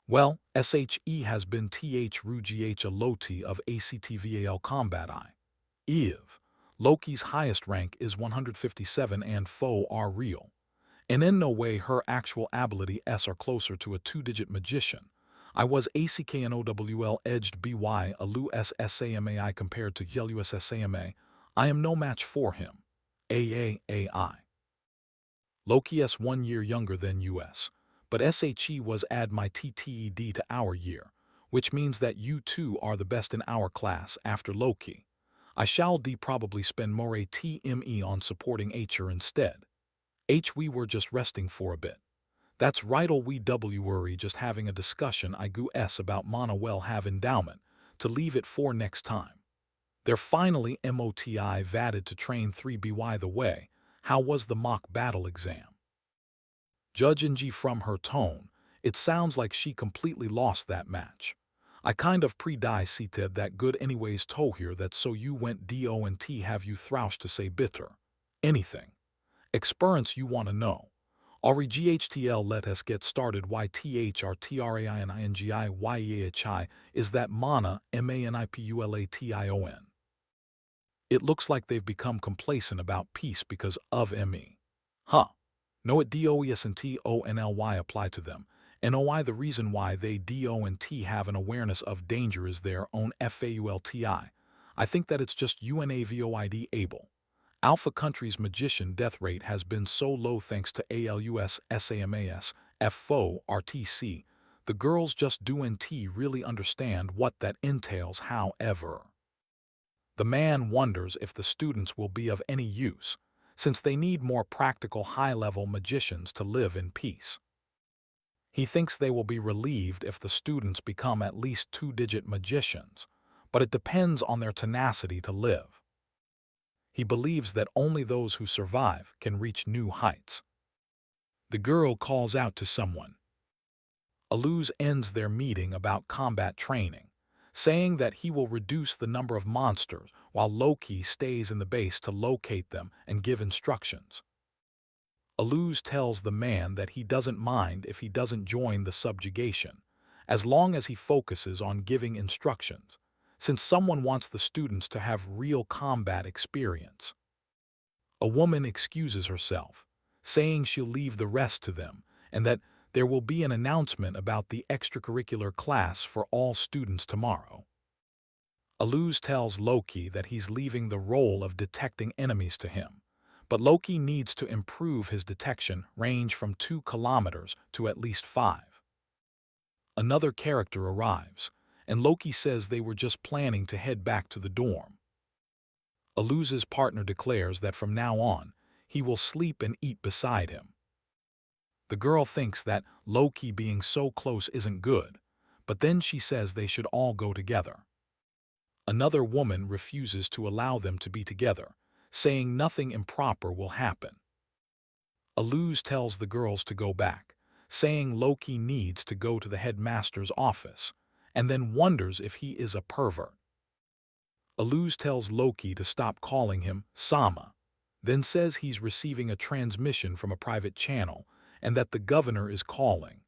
Well, SHE has been THRUGH a Loti of ACTVAL Combat I. Eve. Loki's highest rank is 157 and foe are real. And in no way her actual ability S are closer to a 2-digit magician. I was ACKNOWL edged BY a Lu SSAMAI compared to YLUSSAMA. I am no match for him. AAAI. Loki S 1 year younger than US, but SHE was add my TTED to our year, which means that you two are the best in our class after Loki. I shall probably spend more TME on supporting H'er instead. We were just resting for a bit. That's right'll we worry just having a discussion I goo S about Mana well have endowment, to leave it for next time. They're finally MOTI vatted to train 3BY the way. How was the mock battle exam? Judging from her tone, it sounds like she completely lost that match. I kind of pre-cited that good anyways told here that so you went DONT have you thrashed to say bitter. Anything. Experience you want to know. Ari GHTL let us get started YTHRTRAININGIYEHI is that Mana MANIPULATION. It looks like they've become complacent about peace because of ME. Huh. No it DOESNTONLY apply to them. NOI the reason why they DONT have an awareness of danger is their own FAULTI. I think that it's just UNAVOID able. Alpha country's magician death rate has been so low thanks to ALUS SAMAS, FO, RTC. The girls just don't really understand what that entails however. The man wonders if the students will be of any use, since they need more practical high-level magicians to live in peace. He thinks they will be relieved if the students become at least 2-digit magicians, but it depends on their tenacity to live. He believes that only those who survive can reach new heights. The girl calls out to someone. Aluz ends their meeting about combat training, saying that he will reduce the number of monsters while Loki stays in the base to locate them and give instructions. Aluz tells the man that he doesn't mind if he doesn't join the subjugation, as long as he focuses on giving instructions, since someone wants the students to have real combat experience. A woman excuses herself, saying she'll leave the rest to them, and that there will be an announcement about the extracurricular class for all students tomorrow. Aluz tells Loki that he's leaving the role of detecting enemies to him, but Loki needs to improve his detection range from 2 kilometers to at least 5. Another character arrives, and Loki says they were just planning to head back to the dorm. Aluz's partner declares that from now on, he will sleep and eat beside him. The girl thinks that Loki being so close isn't good, but then she says they should all go together. Another woman refuses to allow them to be together, saying nothing improper will happen. Aluz tells the girls to go back, saying Loki needs to go to the headmaster's office, and then wonders if he is a pervert. Aluz tells Loki to stop calling him Sama, then says he's receiving a transmission from a private channel and that the governor is calling.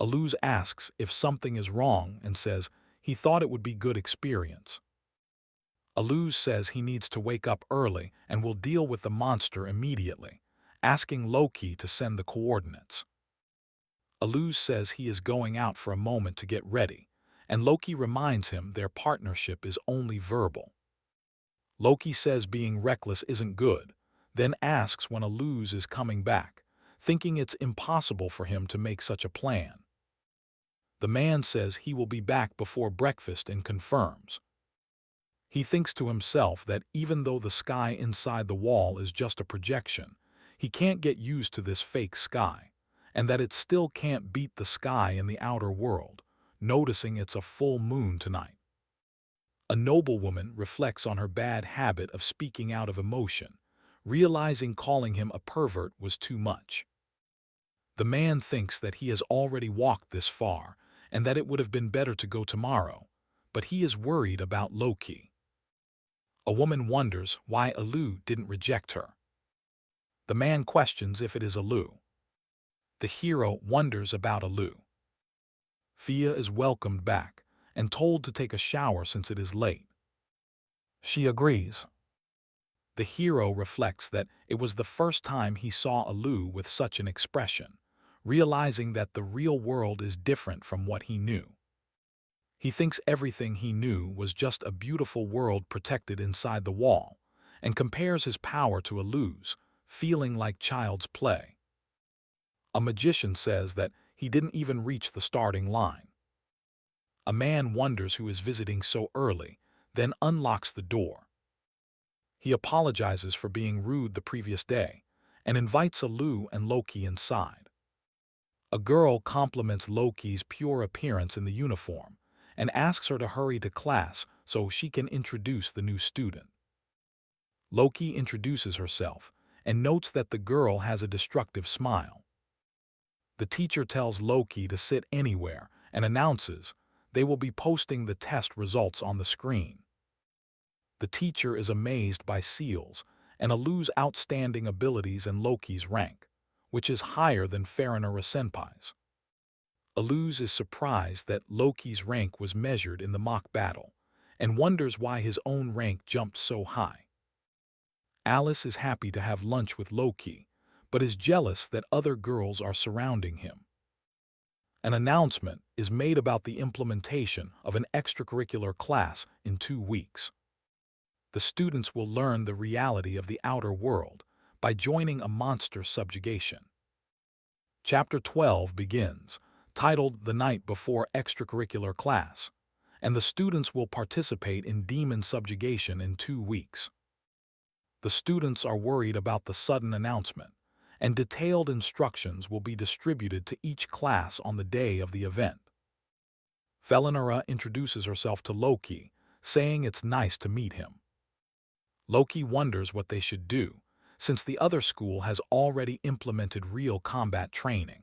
Aluz asks if something is wrong and says he thought it would be good experience. Aluz says he needs to wake up early and will deal with the monster immediately, asking Loki to send the coordinates. Aluz says he is going out for a moment to get ready, and Loki reminds him their partnership is only verbal. Loki says being reckless isn't good, then asks when Aluz is coming back, thinking it's impossible for him to make such a plan. The man says he will be back before breakfast and confirms. He thinks to himself that even though the sky inside the wall is just a projection, he can't get used to this fake sky, and that it still can't beat the sky in the outer world, noticing it's a full moon tonight. A noblewoman reflects on her bad habit of speaking out of emotion, realizing calling him a pervert was too much. The man thinks that he has already walked this far and that it would have been better to go tomorrow, but he is worried about Loki. A woman wonders why Alu didn't reject her. The man questions if it is Alu. The hero wonders about Alu. Fia is welcomed back and told to take a shower since it is late. She agrees. The hero reflects that it was the first time he saw Alu with such an expression, realizing that the real world is different from what he knew. He thinks everything he knew was just a beautiful world protected inside the wall, and compares his power to Alu's, feeling like child's play. A magician says that he didn't even reach the starting line. A man wonders who is visiting so early, then unlocks the door. He apologizes for being rude the previous day, and invites Alu and Loki inside. A girl compliments Loki's pure appearance in the uniform, and asks her to hurry to class so she can introduce the new student. Loki introduces herself and notes that the girl has a destructive smile. The teacher tells Loki to sit anywhere and announces they will be posting the test results on the screen. The teacher is amazed by Seal's and Alu's outstanding abilities and Loki's rank, which is higher than Farinara Senpai's. Aluz is surprised that Loki's rank was measured in the mock battle, and wonders why his own rank jumped so high. Alice is happy to have lunch with Loki, but is jealous that other girls are surrounding him. An announcement is made about the implementation of an extracurricular class in 2 weeks. The students will learn the reality of the outer world by joining a monster subjugation. Chapter 12 begins, titled The Night Before Extracurricular Class, and the students will participate in demon subjugation in 2 weeks. The students are worried about the sudden announcement, and detailed instructions will be distributed to each class on the day of the event. Farinara introduces herself to Loki, saying it's nice to meet him. Loki wonders what they should do, since the other school has already implemented real combat training.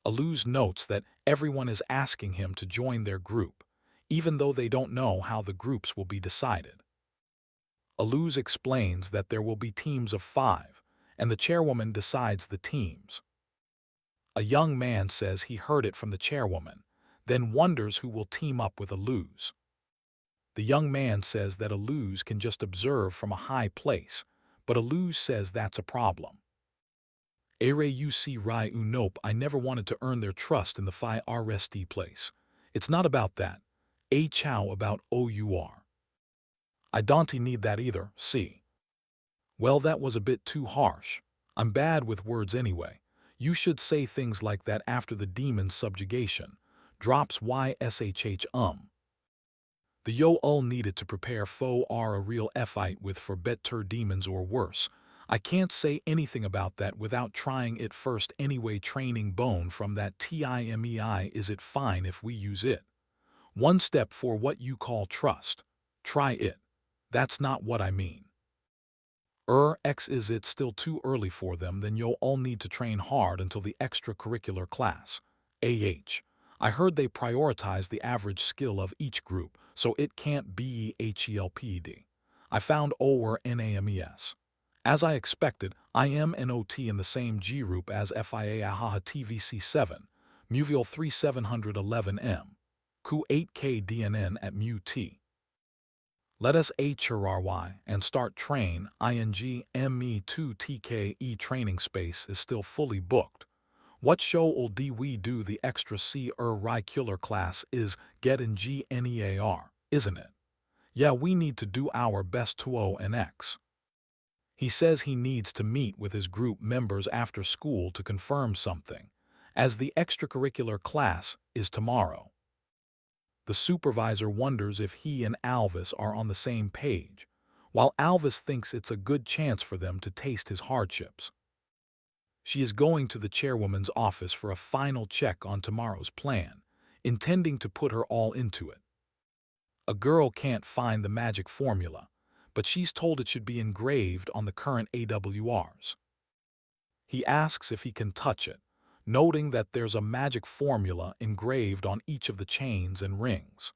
Aluz notes that everyone is asking him to join their group, even though they don't know how the groups will be decided. Aluz explains that there will be teams of 5, and the chairwoman decides the teams. A young man says he heard it from the chairwoman, then wonders who will team up with Aluz. The young man says that Aluz can just observe from a high place, but Aluz says that's a problem. Rai Nope, I never wanted to earn their trust in the Phi RST place. It's not about that. A chow about OUR. I don't need that either, see. Well, that was a bit too harsh. I'm bad with words anyway. You should say things like that after the demon subjugation. Drops YSHH. The Yo-ul needed to prepare fo are a real fight with for better demons or worse. I can't say anything about that without trying it first anyway. Training bone from that TIMEI, is it fine if we use it? One step for what you call trust. Try it. That's not what I mean. X, is it still too early for them? Then you'll all need to train hard until the extracurricular class. I heard they prioritize the average skill of each group, so it can't be HELPD. I found OR NAMES. As I expected, I am NOT in the same G group as FIA AHAHA TVC7, Muvial 3711M, Q8K DNN at MUT. Let us HRRY and start train. ING ME2 TKE training space is still fully booked. What show will we do? The extra curricular class is get in GNEAR, isn't it? Yeah, we need to do our best to ONX. He says he needs to meet with his group members after school to confirm something, as the extracurricular class is tomorrow. The supervisor wonders if he and Alvis are on the same page, while Alvis thinks it's a good chance for them to taste his hardships. She is going to the chairwoman's office for a final check on tomorrow's plan, intending to put her all into it. A girl can't find the magic formula, but she's told it should be engraved on the current AWRs. He asks if he can touch it, noting that there's a magic formula engraved on each of the chains and rings.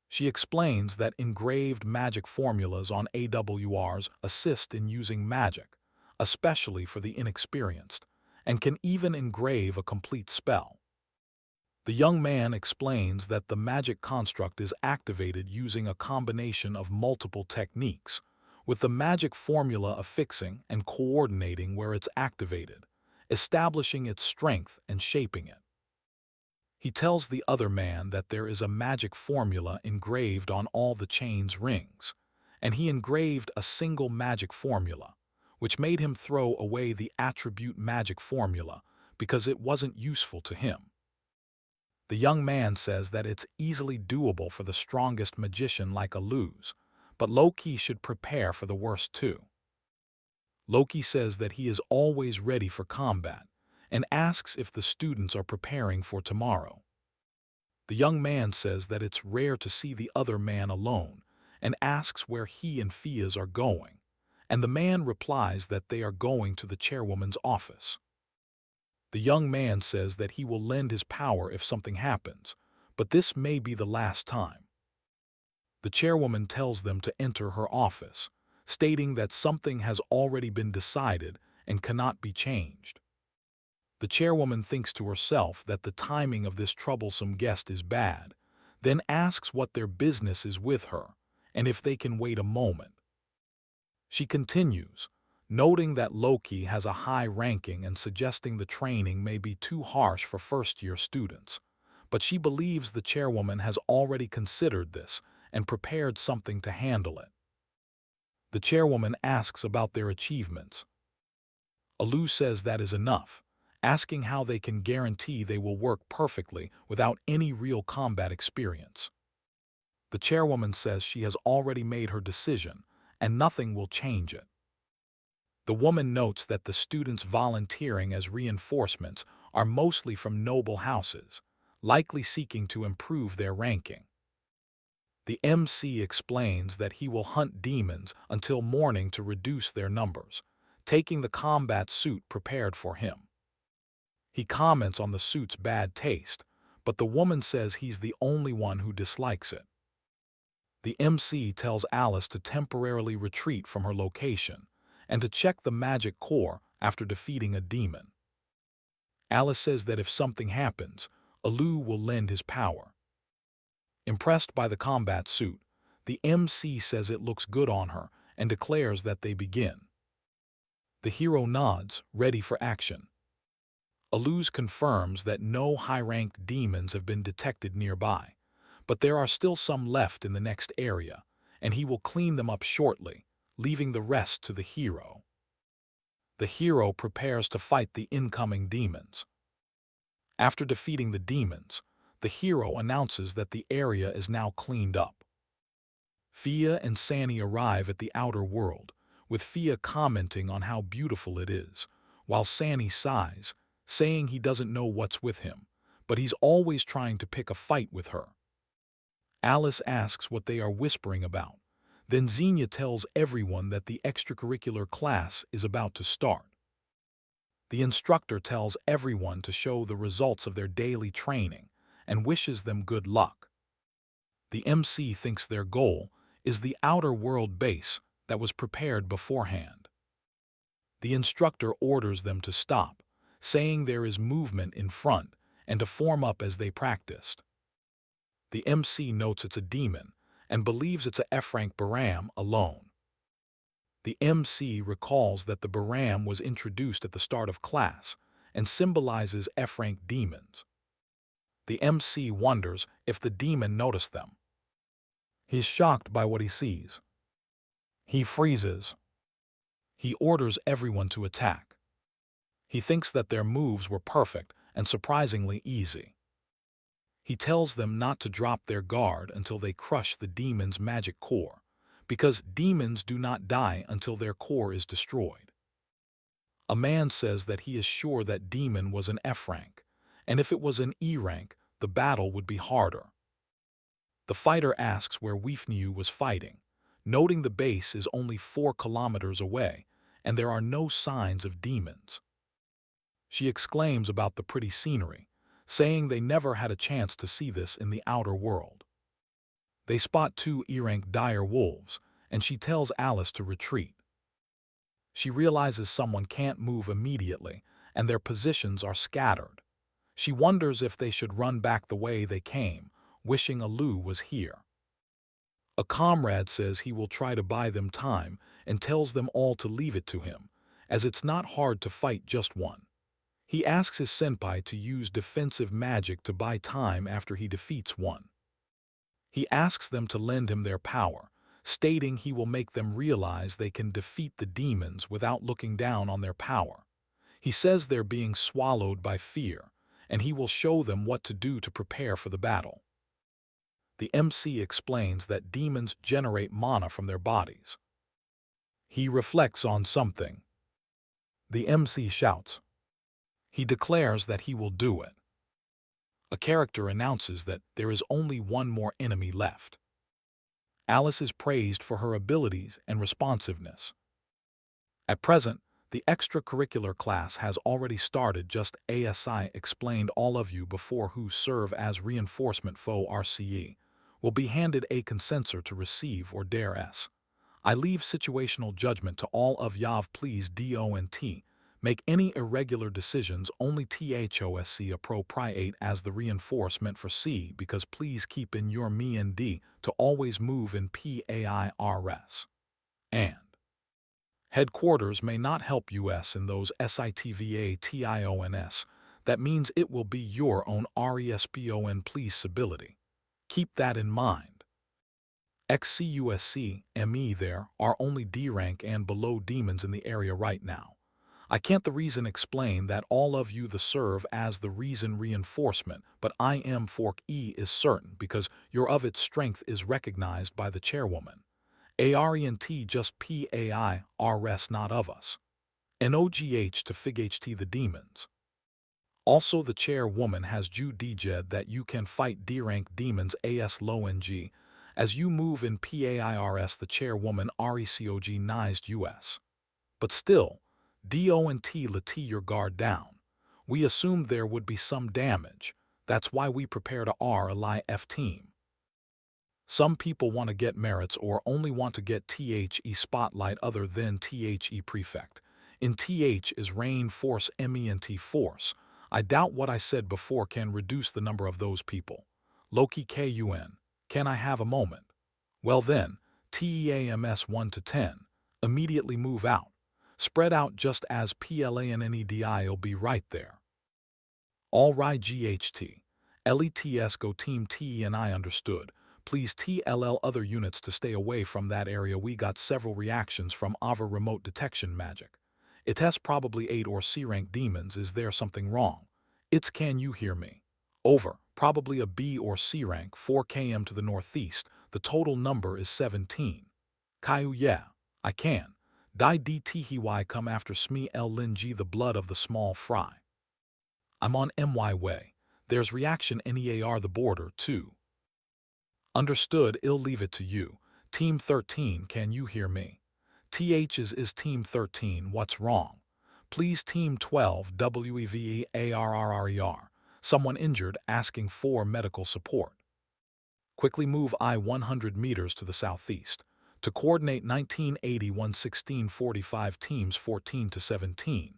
She explains that engraved magic formulas on AWRs assist in using magic, especially for the inexperienced, and can even engrave a complete spell. The young man explains that the magic construct is activated using a combination of multiple techniques, with the magic formula affixing and coordinating where it's activated, establishing its strength and shaping it. He tells the other man that there is a magic formula engraved on all the chain's rings, and he engraved a single magic formula, which made him throw away the attribute magic formula because it wasn't useful to him. The young man says that it's easily doable for the strongest magician like a Luz, but Loki should prepare for the worst too. Loki says that he is always ready for combat and asks if the students are preparing for tomorrow. The young man says that it's rare to see the other man alone and asks where he and Fias are going, and the man replies that they are going to the chairwoman's office. The young man says that he will lend his power if something happens, but this may be the last time. The chairwoman tells them to enter her office, stating that something has already been decided and cannot be changed. The chairwoman thinks to herself that the timing of this troublesome guest is bad, then asks what their business is with her and if they can wait a moment. She continues, noting that Loki has a high ranking and suggesting the training may be too harsh for first-year students, but she believes the chairwoman has already considered this and prepared something to handle it. The chairwoman asks about their achievements. Alu says that is enough, asking how they can guarantee they will work perfectly without any real combat experience. The chairwoman says she has already made her decision and nothing will change it. The woman notes that the students volunteering as reinforcements are mostly from noble houses, likely seeking to improve their ranking. The MC explains that he will hunt demons until morning to reduce their numbers, taking the combat suit prepared for him. He comments on the suit's bad taste, but the woman says he's the only one who dislikes it. The MC tells Alice to temporarily retreat from her location and to check the magic core after defeating a demon. Alice says that if something happens, Alu will lend his power. Impressed by the combat suit, the MC says it looks good on her and declares that they begin. The hero nods, ready for action. Aluz confirms that no high-ranked demons have been detected nearby, but there are still some left in the next area, and he will clean them up shortly, leaving the rest to the hero. The hero prepares to fight the incoming demons. After defeating the demons, the hero announces that the area is now cleaned up. Fia and Sani arrive at the outer world, with Fia commenting on how beautiful it is, while Sani sighs, saying he doesn't know what's with him, but he's always trying to pick a fight with her. Alice asks what they are whispering about, Then Xenia tells everyone that the extracurricular class is about to start. The instructor tells everyone to show the results of their daily training and wishes them good luck. The MC thinks their goal is the outer world base that was prepared beforehand. The instructor orders them to stop, saying there is movement in front and to form up as they practiced. The MC notes it's a demon and believes it's a F-rank Baram alone. The MC recalls that the Baram was introduced at the start of class and symbolizes F-rank demons. The MC wonders if the demon noticed them. He's shocked by what he sees. He freezes. He orders everyone to attack. He thinks that their moves were perfect and surprisingly easy. He tells them not to drop their guard until they crush the demon's magic core, because demons do not die until their core is destroyed. A man says that he is sure that demon was an F rank, and if it was an E rank, the battle would be harder. The fighter asks where Weefniu was fighting, noting the base is only 4 kilometers away, and there are no signs of demons. She exclaims about the pretty scenery, saying they never had a chance to see this in the outer world. They spot 2 E-rank dire wolves, and she tells Alice to retreat. She realizes someone can't move immediately, and their positions are scattered. She wonders if they should run back the way they came, wishing Alu was here. A comrade says he will try to buy them time and tells them all to leave it to him, as it's not hard to fight just one. He asks his senpai to use defensive magic to buy time after he defeats one. He asks them to lend him their power, stating he will make them realize they can defeat the demons without looking down on their power. He says they're being swallowed by fear, and he will show them what to do to prepare for the battle. The MC explains that demons generate mana from their bodies. He reflects on something. The MC shouts. He declares that he will do it. A character announces that there is only one more enemy left. Alice is praised for her abilities and responsiveness. At present, the extracurricular class has already started. Just ASI explained all of you before who serve as reinforcement for RCE will be handed a consensor to receive or dare S. I leave situational judgment to all of Yav. Please DONT make any irregular decisions, only THOSC appropriate as the reinforcement for C, because please keep in your me and D to always move in PAIRS. And headquarters may not help US in those SITVATIONS. That means it will be your own RESPON. Please stability. Keep that in mind. XCUSC, ME there are only D rank and below demons in the area right now. I can't the reason explain that all of you the serve as the reason reinforcement, but I am fork E is certain because your of its strength is recognized by the chairwoman. ARENT just PAIRS not of us. NOGH to FIGHT the demons. Also the chairwoman has judged that you can fight D-rank demons AS low NG. As you move in PAIRS the chairwoman recognized US. But still, DONT let your guard down. We assumed there would be some damage. That's why we prepared a RLIF team. Some people want to get merits or only want to get THE spotlight other than THE prefect. In TH is rain force MENT force. I doubt what I said before can reduce the number of those people. Loki KUN. Can I have a moment? Well then, TEAMS 1 to 10. Immediately move out. Spread out just as PLANNEDI'll be right there. All right GHT. LETS go team TE and I understood. Please TLL other units to stay away from that area. We got several reactions from our remote detection magic. It has probably 8 or C-rank demons. Is there something wrong? It's can you hear me? Over. Probably a B or C rank 4 km to the northeast. The total number is 17. Caillou yeah. I can. Die DTHY come after Sme El Lin G the blood of the small fry. I'm on MY way. There's reaction NEAR the border too. Understood. I'll leave it to you. Team 13, can you hear me? TH's is Team 13, what's wrong? Please Team 12, WEVEARRRER. Someone injured asking for medical support. Quickly move I-100 meters to the southeast. To coordinate 1980-116-45 teams 14 to 17.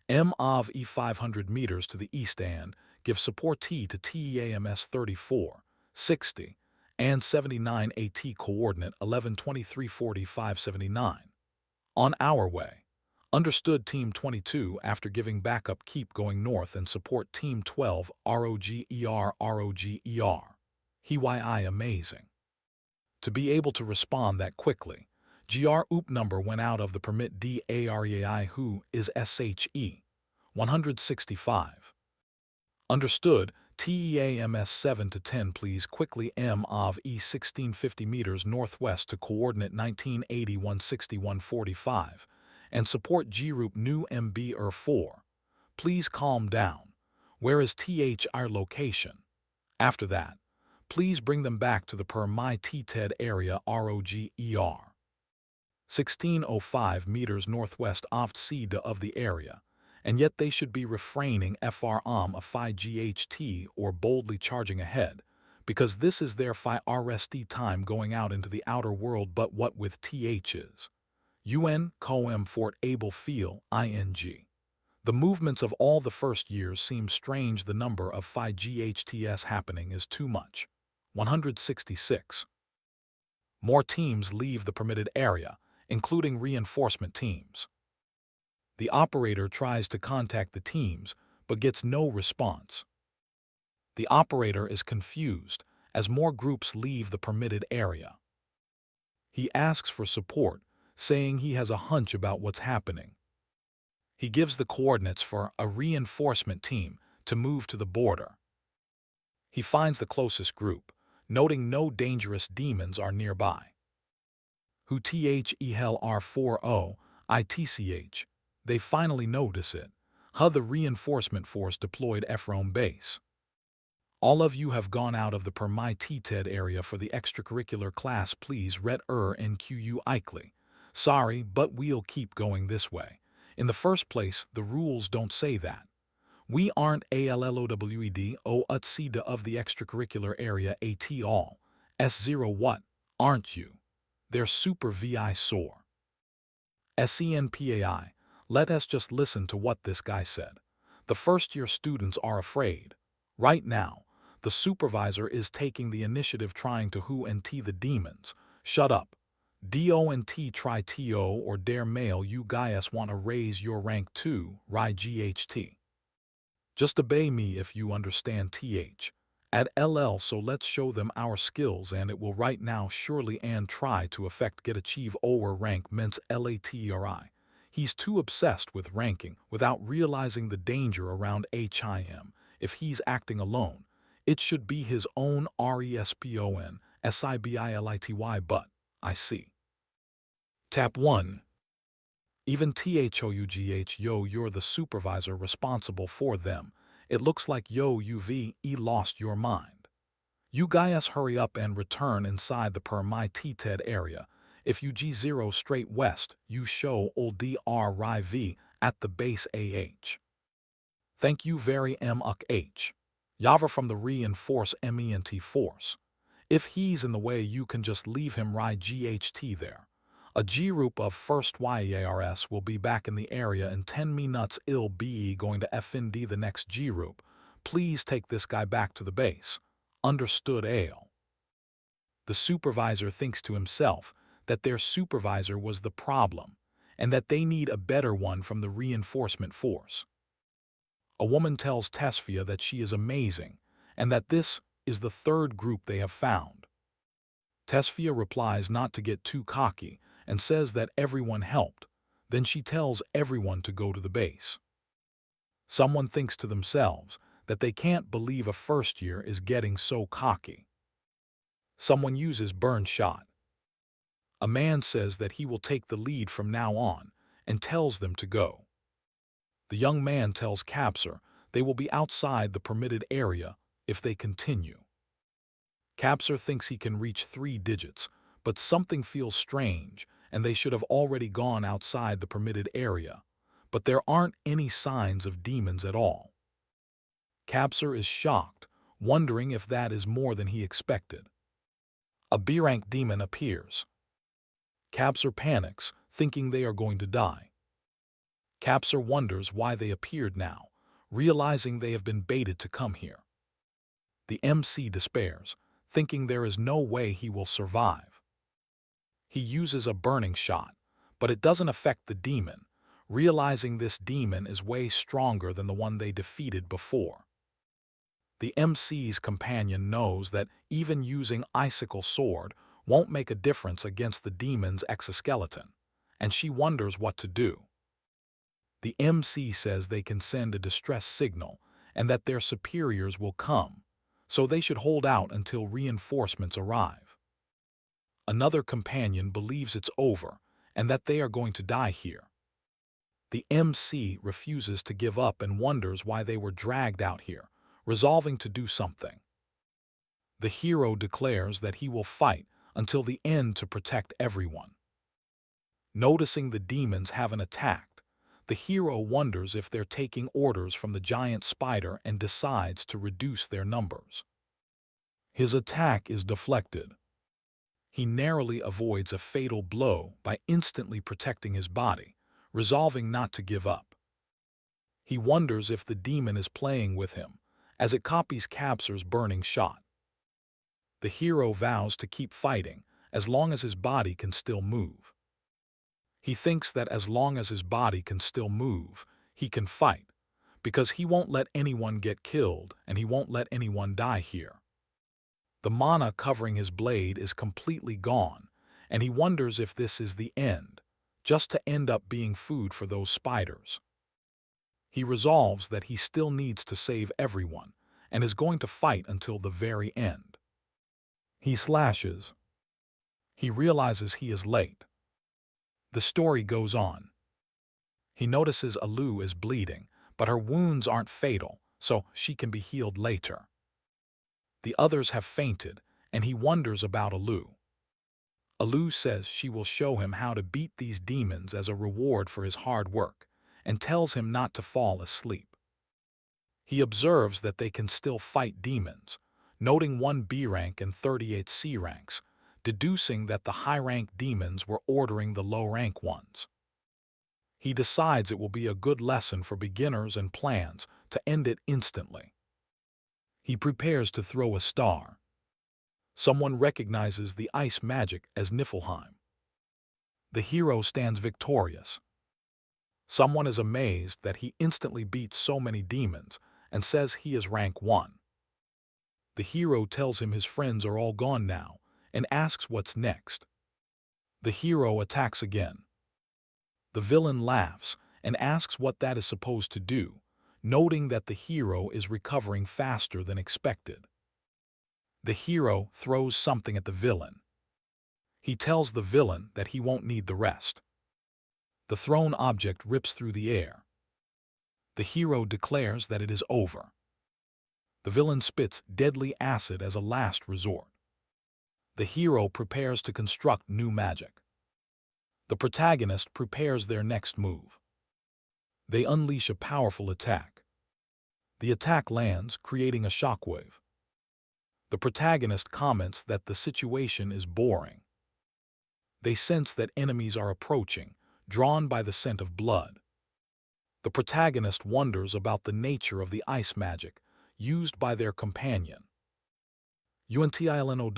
MOV E500 meters to the east and give support T to TEAMS 34, 60, and 79 AT coordinate 11-23-45-79. On our way. Understood Team 22 after giving backup keep going north and support Team 12 ROGER ROGER. HYI amazing. To be able to respond that quickly, GR OOP number went out of the permit DAREAI who is SHE 165. Understood TEAMS 7 to 10 please quickly MOV E 1650 meters northwest to coordinate 1980-161-45 and support GROUP new MB 4. Please calm down. Where is TH our location? After that, please bring them back to the per my TTED area ROGER. 1605 meters northwest off CEDA of the area, and yet they should be refraining FROM a Phi GHT or boldly charging ahead, because this is their Phi RST time going out into the outer world. But what with THs? UN, COM Fort Able Feel, ING. The movements of all the first years seem strange. The number of Phi GHTS happening is too much. 166. More teams leave the permitted area, including reinforcement teams. The operator tries to contact the teams, but gets no response. The operator is confused as more groups leave the permitted area. He asks for support, saying he has a hunch about what's happening. He gives the coordinates for a reinforcement team to move to the border. He finds the closest group, noting no dangerous demons are nearby. Who THEHEL R40 ITCH. They finally notice it. The reinforcement force deployed Ephraim base. All of you have gone out of the per my TTED area for the extracurricular class. Please ret NQU Ikely. Sorry, but we'll keep going this way. In the first place, the rules don't say that. We aren't ALLOWED o UTSEDA of the extracurricular area AT all. S0 what, aren't you? They're super VI sore. SENPAI. Let us just listen to what this guy said. The first-year students are afraid. Right now, the supervisor is taking the initiative trying to who and T the demons. Shut up. DONT try TO or dare mail you guys want to raise your rank too, Rai GHT. Just obey me if you understand TH. At LL so let's show them our skills and it will right now surely and try to effect get achieve over rank ments LATERI. He's too obsessed with ranking without realizing the danger around HIM. If he's acting alone, it should be his own RESPON SIBILITY but, I see. Tap 1. Even THOUGH yo you're the supervisor responsible for them. It looks like yo you've lost your mind. You guys hurry up and return inside the per my TTED area. If you G0 straight west, you show old DRIV at the base AH. Thank you very much. Yava from the reinforce MENT force. If he's in the way you can just leave him right GHT there. A group of first YARS will be back in the area in 10 minutes. I'll be going to FND the next group. Please take this guy back to the base. Understood Ale. The supervisor thinks to himself that their supervisor was the problem and that they need a better one from the reinforcement force. A woman tells Tesfia that she is amazing and that this is the third group they have found. Tesfia replies not to get too cocky and says that everyone helped. Then she tells everyone to go to the base. Someone thinks to themselves that they can't believe a first year is getting so cocky. Someone uses burn shot. A man says that he will take the lead from now on and tells them to go. The young man tells Capser they will be outside the permitted area if they continue. Capser thinks he can reach 3 digits, but something feels strange, and they should have already gone outside the permitted area. But there aren't any signs of demons at all. Capsir is shocked, wondering if that is more than he expected. A B-rank demon appears. Capsir panics, thinking they are going to die. Capsir wonders why they appeared now, realizing they have been baited to come here. The MC despairs, thinking there is no way he will survive. He uses a burning shot, but it doesn't affect the demon, realizing this demon is way stronger than the one they defeated before. The MC's companion knows that even using Icicle Sword won't make a difference against the demon's exoskeleton, and she wonders what to do. The MC says they can send a distress signal and that their superiors will come, so they should hold out until reinforcements arrive. Another companion believes it's over and that they are going to die here. The MC refuses to give up and wonders why they were dragged out here, resolving to do something. The hero declares that he will fight until the end to protect everyone. Noticing the demons haven't attacked, the hero wonders if they're taking orders from the giant spider and decides to reduce their numbers. His attack is deflected. He narrowly avoids a fatal blow by instantly protecting his body, resolving not to give up. He wonders if the demon is playing with him, as it copies Capsir's burning shot. The hero vows to keep fighting as long as his body can still move. He thinks that as long as his body can still move, he can fight, because he won't let anyone get killed and he won't let anyone die here. The mana covering his blade is completely gone, and he wonders if this is the end, just to end up being food for those spiders. He resolves that he still needs to save everyone, and is going to fight until the very end. He slashes. He realizes he is late. The story goes on. He notices Alu is bleeding, but her wounds aren't fatal, so she can be healed later. The others have fainted, and he wonders about Alu. Alu says she will show him how to beat these demons as a reward for his hard work, and tells him not to fall asleep. He observes that they can still fight demons, noting 1 B rank and 38 C ranks, deducing that the high-rank demons were ordering the low-rank ones. He decides it will be a good lesson for beginners and plans to end it instantly. He prepares to throw a star. Someone recognizes the ice magic as Niflheim. The hero stands victorious. Someone is amazed that he instantly beats so many demons and says he is rank 1. The hero tells him his friends are all gone now and asks what's next. The hero attacks again. The villain laughs and asks what that is supposed to do, noting that the hero is recovering faster than expected. The hero throws something at the villain. He tells the villain that he won't need the rest. The thrown object rips through the air. The hero declares that it is over. The villain spits deadly acid as a last resort. The hero prepares to construct new magic. The protagonist prepares their next move. They unleash a powerful attack. The attack lands, creating a shockwave. The protagonist comments that the situation is boring. They sense that enemies are approaching, drawn by the scent of blood. The protagonist wonders about the nature of the ice magic used by their companion. UNTILNOW.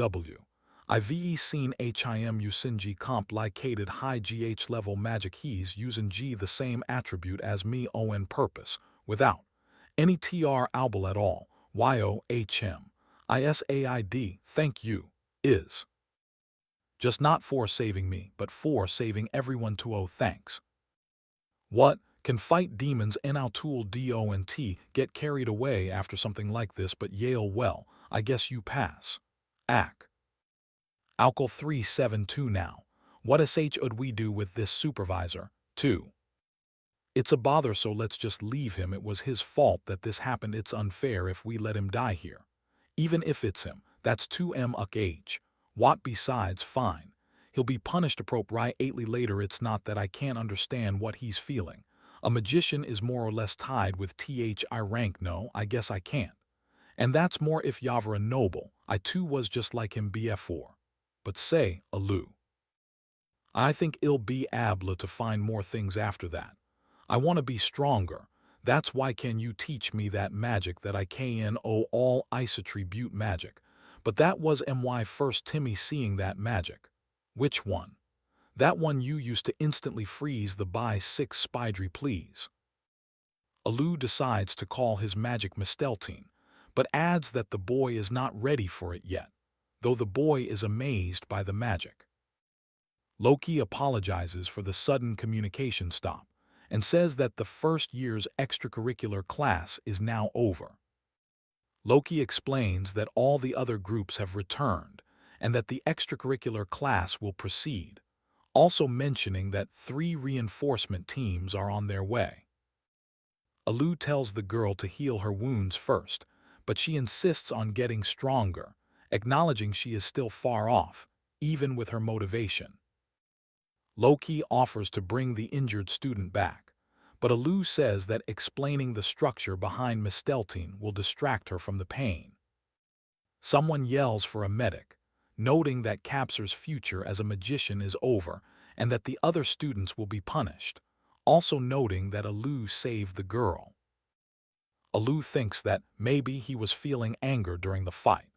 IVE seen HIM usinji complicated high GH level magic he's using G the same attribute as me on purpose, without any TR albel at all, YOHM. ISAID, thank you, is. Just not for saving me, but for saving everyone to owe thanks. What? Can fight demons N'Autul DONT get carried away after something like this, but Yale well, I guess you pass. Ac. Alkyl 372 now. What sh would we do with this supervisor, too? It's a bother, so let's just leave him. It was his fault that this happened. It's unfair if we let him die here. Even if it's him, that's 2M uk H. What besides fine? He'll be punished appropriately later. It's not that I can't understand what he's feeling. A magician is more or less tied with thi rank. No, I guess I can't. And that's more if Yavra noble. I too was just like him before. But say, Alu. I think it'll be able to find more things after that. I want to be stronger. That's why can you teach me that magic that I know all isotribute magic. But that was my first Timmy seeing that magic. Which one? That one you used to instantly freeze the by 6 spidry please. Alu decides to call his magic Misteltine, but adds that the boy is not ready for it yet, though the boy is amazed by the magic. Loki apologizes for the sudden communication stop and says that the first year's extracurricular class is now over. Loki explains that all the other groups have returned and that the extracurricular class will proceed, also mentioning that 3 reinforcement teams are on their way. Alu tells the girl to heal her wounds first, but she insists on getting stronger, acknowledging she is still far off, even with her motivation. Loki offers to bring the injured student back, but Alu says that explaining the structure behind Misteltine will distract her from the pain. Someone yells for a medic, noting that Capser's future as a magician is over and that the other students will be punished, also noting that Alu saved the girl. Alu thinks that maybe he was feeling anger during the fight.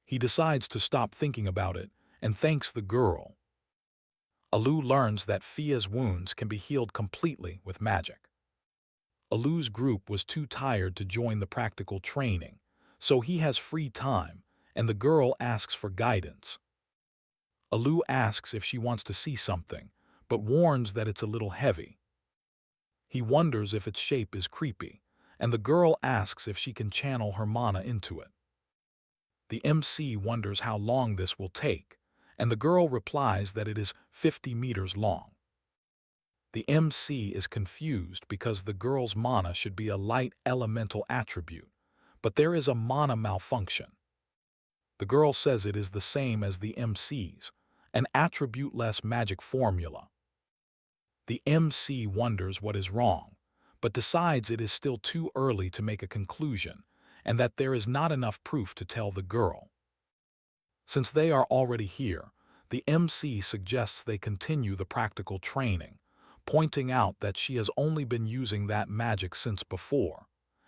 He decides to stop thinking about it and thanks the girl. Alu learns that Fia's wounds can be healed completely with magic. Alu's group was too tired to join the practical training, so he has free time, and the girl asks for guidance. Alu asks if she wants to see something, but warns that it's a little heavy. He wonders if its shape is creepy, and the girl asks if she can channel her mana into it. The MC wonders how long this will take, and the girl replies that it is 50 meters long. The MC is confused because the girl's mana should be a light elemental attribute, but there is a mana malfunction. The girl says it is the same as the MC's, an attribute-less magic formula. The MC wonders what is wrong, but decides it is still too early to make a conclusion and that there is not enough proof to tell the girl. Since they are already here, the MC suggests they continue the practical training, pointing out that she has only been using that magic since before,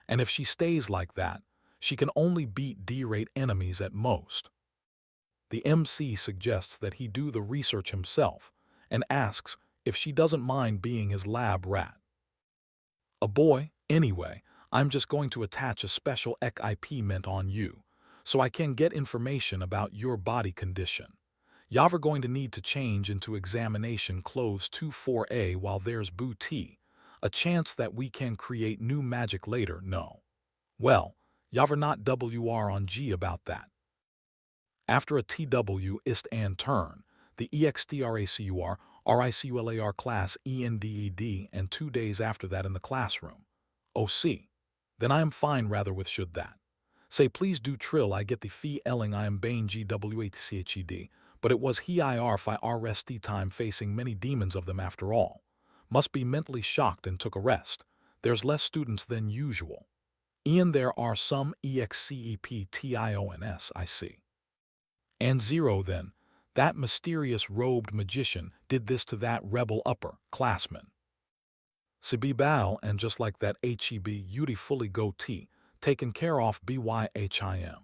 and if she stays like that, she can only beat D-rate enemies at most. The MC suggests that he do the research himself and asks if she doesn't mind being his lab rat. A boy, anyway, I'm just going to attach a special equipment on you, so I can get information about your body condition. You're going to need to change into examination clothes 24A while there's booty, a chance that we can create new magic later, no. Well, you're not WR on G about that. After a TW ist and turn, the EXTRACUR, RICULAR class ENDED and 2 days after that in the classroom. OC. Then I am fine rather with should that. Say please do trill I get the fee elling I am bane GWATCHED, but it was he IR fi RST time facing many demons of them after all. Must be mentally shocked and took a rest. There's less students than usual. Ian there are some EXCEPTIONS I see. And 0 then, that mysterious robed magician did this to that rebel upper classman. Sibibal and just like that HEB Yudi fully goatee, taken care of BYHIM.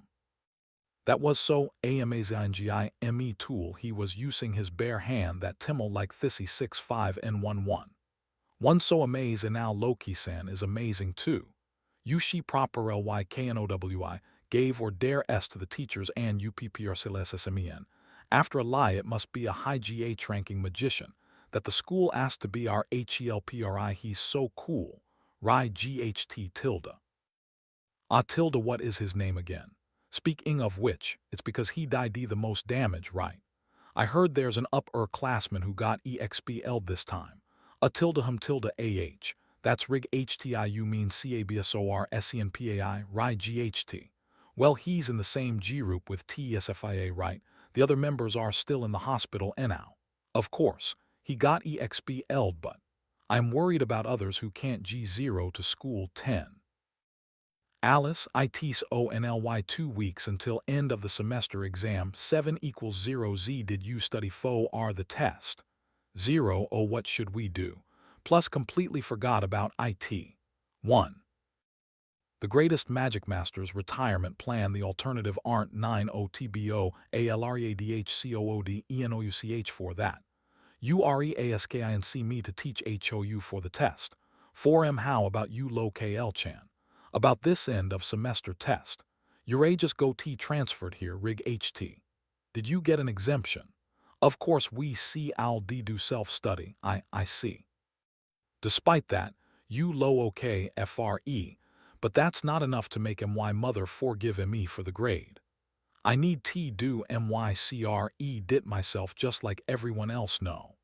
That was so AMAZINGIME tool he was using his bare hand that Timmel like Thissy 65N11. One so amaze and now Loki-san is amazing too. Yushi proper LYKNOWI gave or dare S to the teachers and UPPRCLSSMEN. After a lie it must be a high GH ranking magician, that the school asked to be our HELPRI he's so cool, Rai GHT tilde. Ah tilde what is his name again? Speaking of which, it's because he died the most damage, right? I heard there's an upper classman who got EXPL'd this time. A tilde hum tilde AH, that's rig HTIU mean CABSOR SENPAI, Rai GHT. Well he's in the same G group with TSFIA right? The other members are still in the hospital now. Of course, he got expelled, but I'm worried about others who can't G0 to school 10. Alice, IT's ONLY 2 weeks until end of the semester exam 7 equals 0 Z did you study for the test? 0 Oh what should we do? Plus completely forgot about IT. 1. The greatest magic master's retirement plan the alternative aren't 9 OTBO ALREADHCOOD ENOUCH for that. UREASKINC me to teach HOU for the test. 4M how about you low KL Chan? About this end of semester test. Your just go T transferred here rig HT. Did you get an exemption? Of course we see I'll do self-study, I see. Despite that, you low OK FRE, but that's not enough to make MY mother forgive ME for the grade. I need T do MYCRE dit myself just like everyone else know.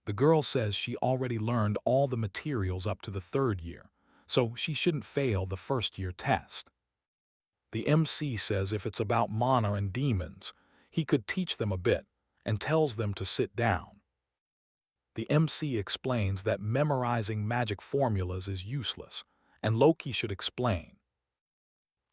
The girl says she already learned all the materials up to the 3rd year, so she shouldn't fail the 1st year test. The MC says if it's about mana and demons, he could teach them a bit, and tells them to sit down. The MC explains that memorizing magic formulas is useless, and Loki should explain.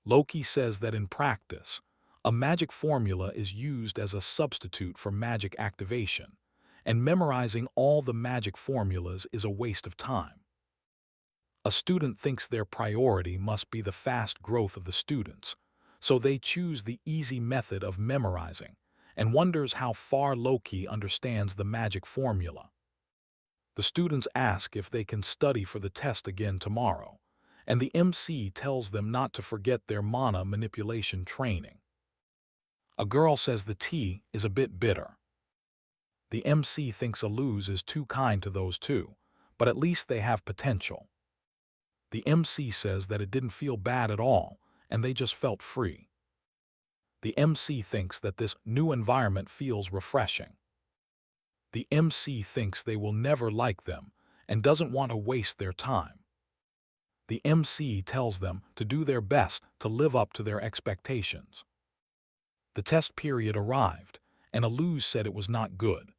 Loki says that in practice, a magic formula is used as a substitute for magic activation, and memorizing all the magic formulas is a waste of time. A student thinks their priority must be the fast growth of the students, so they choose the easy method of memorizing, and wonders how far Loki understands the magic formula. The students ask if they can study for the test again tomorrow, and the MC tells them not to forget their mana manipulation training. A girl says the tea is a bit bitter. The MC thinks a lose is too kind to those two, but at least they have potential. The MC says that it didn't feel bad at all, and they just felt free. The MC thinks that this new environment feels refreshing. The MC thinks they will never like them and doesn't want to waste their time. The MC tells them to do their best to live up to their expectations. The test period arrived, and Aluz said it was not good.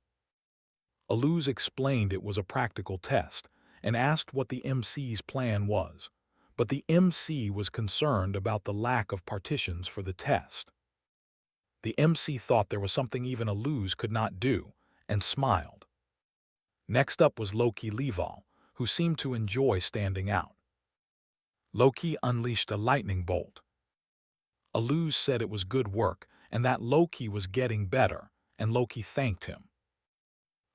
Aluz explained it was a practical test and asked what the MC's plan was, but the MC was concerned about the lack of partitions for the test. The MC thought there was something even Aluz could not do, and smiled. Next up was Loki Leval, who seemed to enjoy standing out. Loki unleashed a lightning bolt. Aluz said it was good work and that Loki was getting better, and Loki thanked him.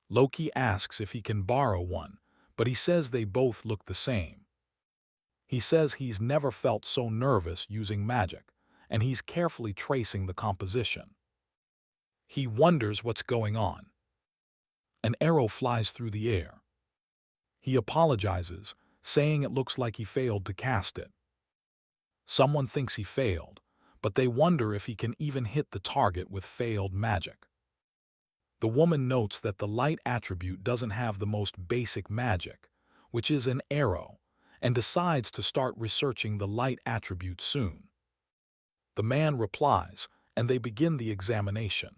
Loki asks if he can borrow one, but he says they both look the same. He says he's never felt so nervous using magic, and he's carefully tracing the composition. He wonders what's going on. An arrow flies through the air. He apologizes, saying it looks like he failed to cast it. Someone thinks he failed, but they wonder if he can even hit the target with failed magic. The woman notes that the light attribute doesn't have the most basic magic, which is an arrow, and decides to start researching the light attribute soon. The man replies, and they begin the examination.